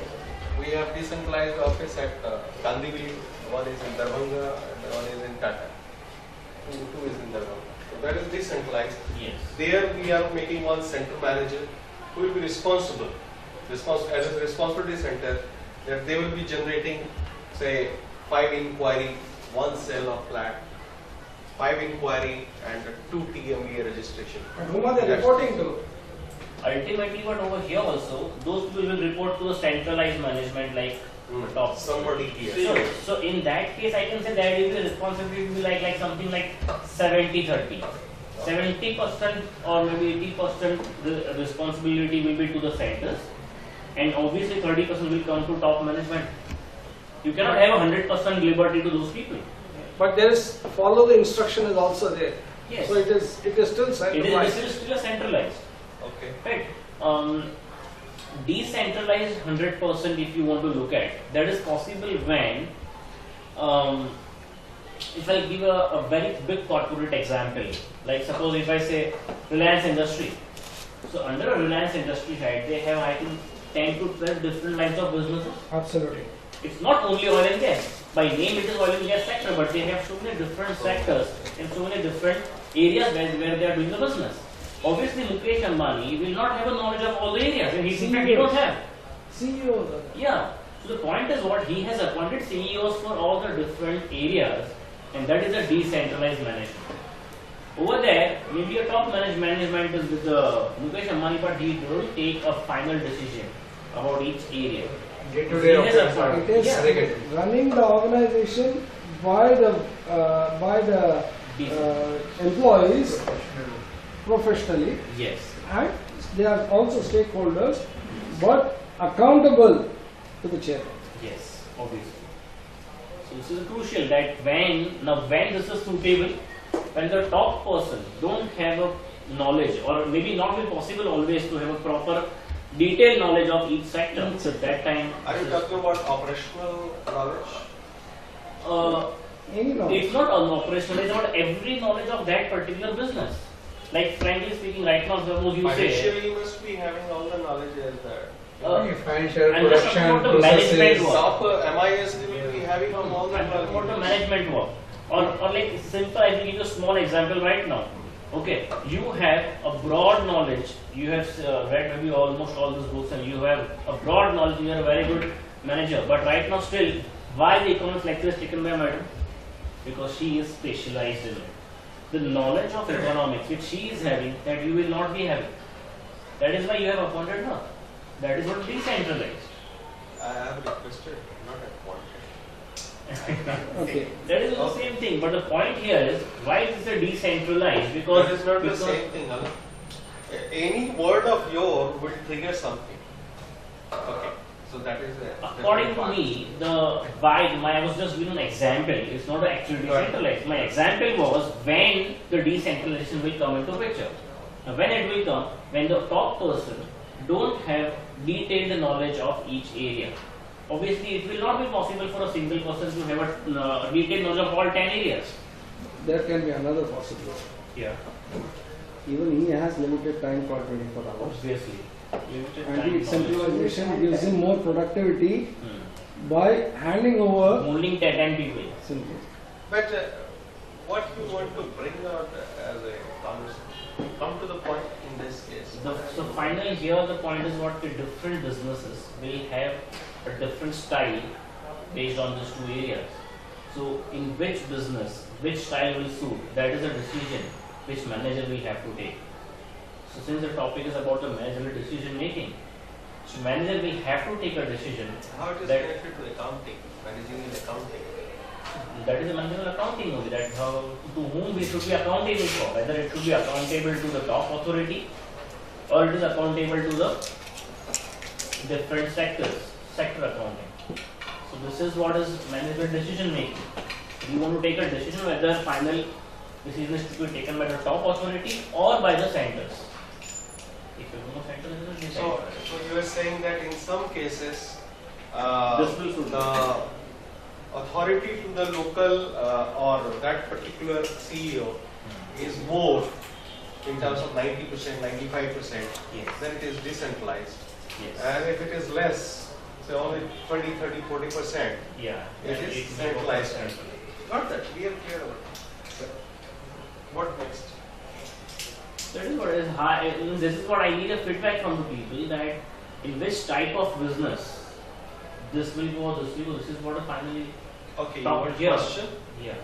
we have decentralized office at Kandivali, one is in Darbhanga and one is in Tata. Two is in Darbhanga. So that is decentralized. Yes. There we are making one center manager who will be responsible as a responsibility center, that they will be generating say 5 inquiry, 1 sale of flat, 5 inquiry and 2 TMVA registration. And whom are they reporting to? Ultimately, but over here also, those people will report to the centralized management like top. Somebody here. So in that case, I can say that is the responsibility will be like something like 70-30. 70% or maybe 80% the responsibility will be to the centers, and obviously 30% will come to top management. You cannot have 100% liberty to those people. But there is follow the instruction is also there. Yes. So it is still It centralized. is still centralized. Okay. Right. Decentralized 100% if you want to look at, that is possible when, if I give a very big corporate example, like suppose if I say Reliance Industry. So under a Reliance Industry head, they have I think 10 to 12 different lines of businesses. Absolutely. It's not only oil and gas. By name it is oil and gas sector, but they have so many different sectors and so many different areas where they are doing the business. Obviously, Mukesh Ambani will not have a knowledge of all the areas, and he don't have. CEO. Yeah. So the point is what he has appointed CEOs for all the different areas, and that is a decentralized management. Over there, maybe a top management is with Mukesh Ambani, but he don't take a final decision about each area. Day-to-day He has operations a- are It is delegated. running the organization by the employees professionally, Yes. and they are also stakeholders, but accountable to the chairman. Yes, obviously. So this is crucial that when this is suitable, when the top person don't have a knowledge, or maybe not be possible always to have a proper detailed knowledge of each sector. So that time, Are you talking about operational knowledge? Any knowledge. it's not an operational, it's not every knowledge of that particular business. Like frankly speaking, right now, suppose you say, Financially, you must be having all the knowledge as that. Financial, I'm just talking production, about the management processes. work. Top MIS will be having from all the I'm talking about the management work. Or like simple, I will give you a small example right now. Okay, you have a broad knowledge, you have read maybe almost all these books, and you have a broad knowledge, you are a very good manager, but right now still, why the economics lecture is taken by a madam? Because she is specialized in it. The knowledge of economics which she is having, that you will not be having. That is why you have appointed her. That is what decentralized. I have requested, not appointed. Okay. That is the same thing, but the point here is, why is it decentralized? Because That is not the because- same thing, Alan. Any word of yours will trigger something. Okay, so that is the According to me, I was just giving an example. It's not actually decentralized. My example was when the decentralization will come into picture. Now, when it will come, when the top person don't have detailed knowledge of each area. Obviously, it will not be possible for a single person to have a detailed knowledge of all 10 areas. There can be another possibility. Yeah, Even he has limited time for 24 hours. obviously. Limited And time the knowledge. centralization gives him more productivity Hmm. by handing over Only 10 people. simply. But what you want to bring out as a conversation, come to the point in this case. So finally here the point is what the different businesses will have a different style based on these two areas. So in which business, which style will suit, that is a decision which manager will have to take. So since the topic is about the managerial decision making, so manager will have to take a decision. How it is That- connected to accounting, managing in accounting. That is a managerial accounting only, that how, to whom we should be accountable for, whether it should be accountable to the top authority or it is accountable to the different sector accounting. So this is what is management decision making. You want to take a decision whether final decision is to be taken by the top authority or by the centers. If you know center, it is So, decided. so you are saying that in some cases, This will suit the authority to the local or that particular CEO is more in terms of 90%, 95%, Yes. then it is decentralized. Yes. And if it is less, say only 20, 30, 40%, Yeah. it is may go for centralized. centralized. Not that, we are clear about it. What next? That is what is high. This is what I need a feedback from the people, that in which type of business this will go, this will go. This is what a finally Okay, you top want here. question? Yeah.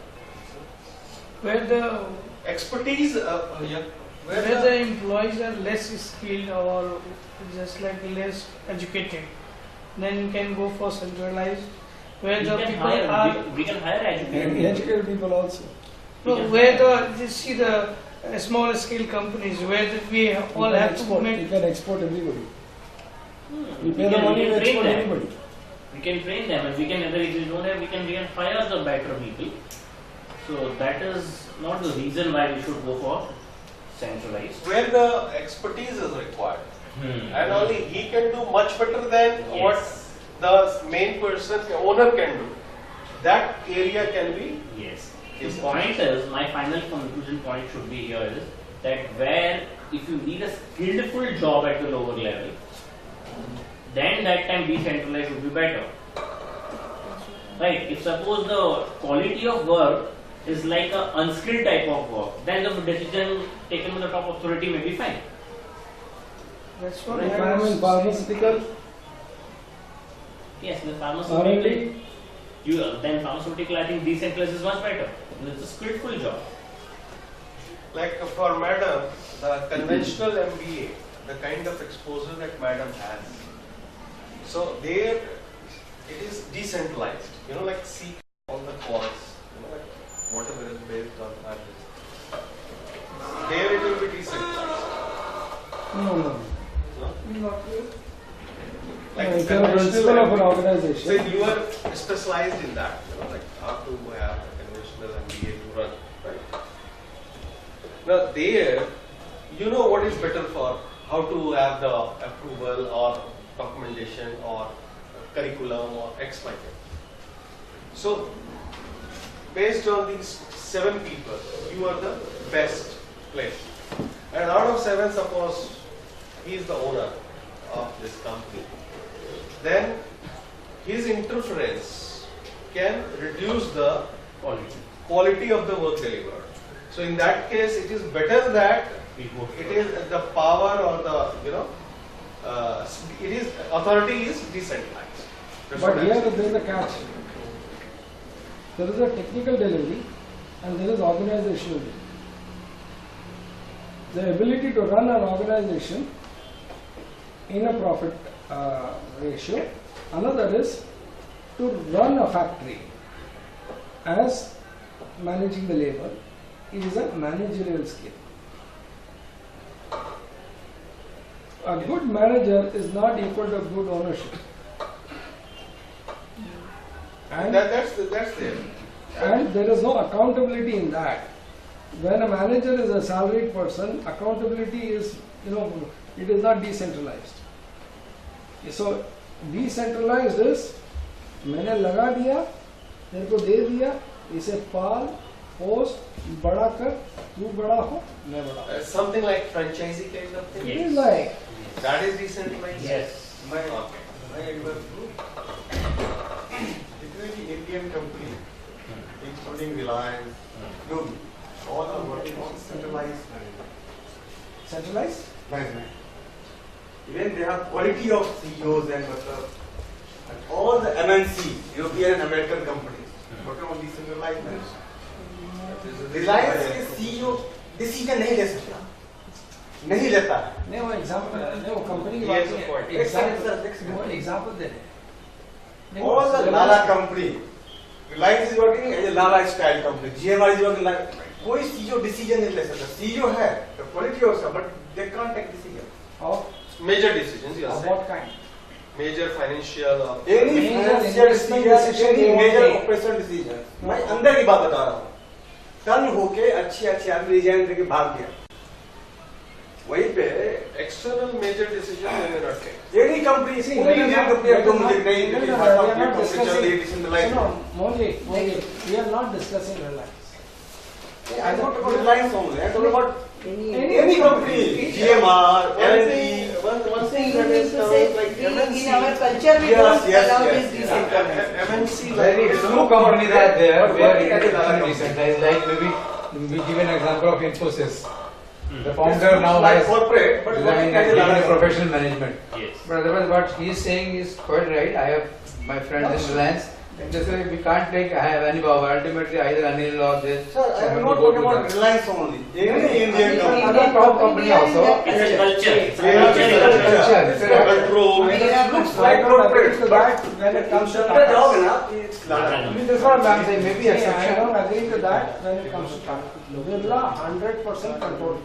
where the expertise, yeah, where the employees are less skilled or just like less educated, then you can go for centralized. Where the people are we can hire And educated. educated people also. no, where the you see the small scale companies where we all You can have export, to make. you can export everybody. Hmm. You We pay the can money to train export them. anybody. We can train them, and we can, if we don't have, we can hire the better people. So that is not the reason why we should go for centralized. where the expertise is required. And only he can do much better than what Yes. the main person, owner can do. That area can be. Yes. The point is, my final conclusion point should be here is that where if you need a skillful job at the lower level, then that time decentralized would be better. Right? If suppose the quality of work is like an unskilled type of work, then the decision taken by the top authority may be fine. That's what If I I am was in pharmaceutical, Yes, the R&D, pharmaceutical, then pharmaceutical, I think decentralized is much better. It's a skillful job. Like for madam, the conventional MBA, the kind of exposure that madam has. So there it is decentralized. You know, like see all the calls, you know, like whatever is based on that. There it will be decentralized. no. No? In what way? Like If you are principal of an Say organization, you are specialized in that, you know, like how to have a conventional MBA to run, right? Now there, you know what is better for how to have the approval or documentation or curriculum or X, Y, Z. So based on these 7 people, you are the best place. And out of 7, suppose he is the owner of this company, then his interference can reduce the quality of the work delivered. So in that case, it is better that it is the power or the, you know, it is authority is decentralized. That's what but I'm here saying. there is a catch. There is a technical delivery and there is organizational delivery. The ability to run an organization in a profit ratio. Another is to run a factory as managing the labor. It is a managerial skill. A good manager is not equal to good ownership. And That's there. and there is no accountability in that. When a manager is a salaried person, accountability is, it is not decentralized. So decentralized is मैंने लगा दिया, तेरे को दे दिया, इसे पाल, post, बड़ा कर, तू बड़ा हो, मैं बड़ा हूँ. Something like franchisee kind of thing. It is like That is decentralized. Yes. My Okay. advice the Indian company, including Reliance, no, all are working on centralized centralized. management. Even they have quality of CEOs and all the MNC, European and American companies, working on decentralized management. Reliance के CEO decision नहीं ले सकता, नहीं लेता है. नहीं वो example नहीं वो कंपनी की Yes, बात of course. नहीं Excellent. वो एग्जांपल दे रहे हैं. All the Lala company, Reliance is working as a Lala style company. GMR is working like कोई CEO decision नहीं ले सकता. CEO है, the quality also, but they can't take decision. Of Major decisions, you are saying. what kind? Major financial or Any Major financial investment decision, decision any they won't major take. operational decision. मैं अंदर की बात बता रहा हूँ. Turn होके अच्छे आदमी रिजाइन देके भाग गया. वहीं पे external major decision they may not take. any company, See, कोई we are Indian not- company आपको we are मुझे not- नहीं we are कि not- भाषा we are की not कंपनी चल रही है discussing- decentralized. No, Moli, we are not discussing Reliance. I don't about Reliance only. I talk about Any any company, GMR, L&T. One So thing you that mean is to say like in MNC. our culture we Yes, don't yes, allow yes, this yes. decentralized. MNC Very like few companies are there where Working it as a is Lala decentralized. Like maybe we give an example of Infosys. The This founder looks now like has corporate, but resigned working and as a given Lala a company. professional management. Yes. But otherwise, what he is saying is quite right. I have my friends in Reliance. Just like we can't take any power. Ultimately, either Anil or this. Sir, I have am to not go talking to about them. Reliance only. Any Indian Any company. Other top company also. It's a culture. It's a Yeah, culture. it's a in India. Culture. It's a- Control. I There are don't- good I don't agree to that when it comes to Shut the dog Tata. enough. It's Tata. I mean, that's what I'm saying. Maybe See, I exception. don't agree to that when it comes to Tata. Birla 100% control.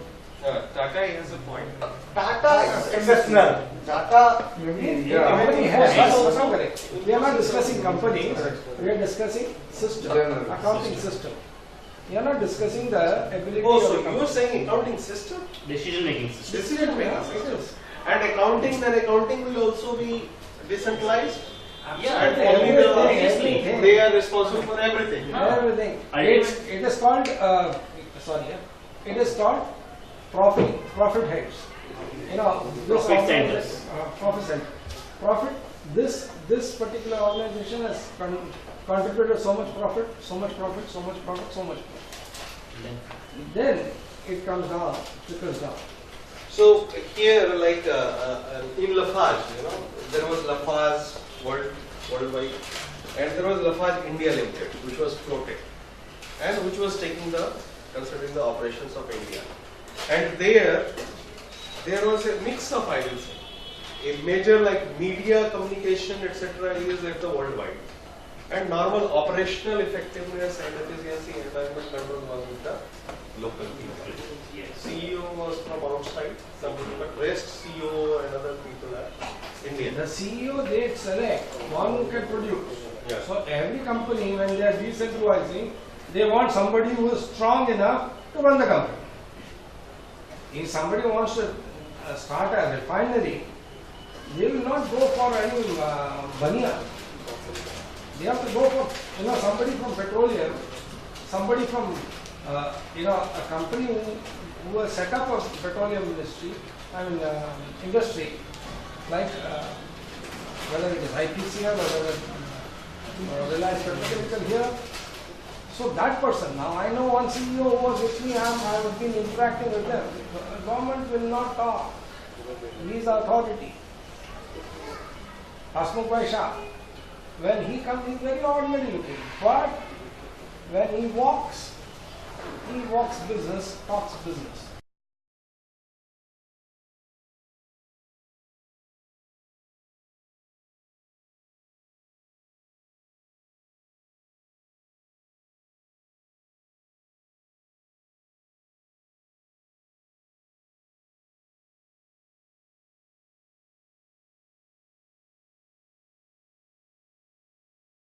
Tata has a point. Tata is exceptional. Tata, Maybe Yeah, company has, Yes. that's not correct. We are not discussing companies, we are discussing system, General. accounting system. We are not discussing the ability Oh, of so the you are company. saying accounting system? Decision making system. Decision making Yeah, it system. is. And accounting will also be decentralized? Yeah, And only the, obviously. they are responsible for everything. Everything. Ultimate- It is called, it is called profit heads. You know, this Profit organization- centers. Profit center. Profit, this particular organization has contributed so much profit, so much profit, so much profit, so much profit. Then it comes down, trickles down. So here, like in Lafarge, there was Lafarge worldwide, and there was Lafarge India Limited, which was floated, and which was considering the operations of India. And there was a mix of, I will say, a major like media communication, etc. is at the worldwide, and normal operational effectiveness and efficiency, environment control was with the local people. Yes. CEO was from outside, some people, but rest CEO and other people are Indian. The CEO they select one who can produce. Yeah. So every company when they are decentralizing, they want somebody who is strong enough to run the company. If somebody wants to start a refinery, they will not go for any bania. They have to go for somebody from petroleum, somebody from a company who has set up a petroleum industry, industry like whether it is IPCL or whether Reliance Petrochemical here. So that person, now I know one CEO who was with me, I have been interacting with them. The government will not talk. He is authority. Hasmukh Bhai Shah, when he comes, he is very ordinary looking. But when he walks business, talks business.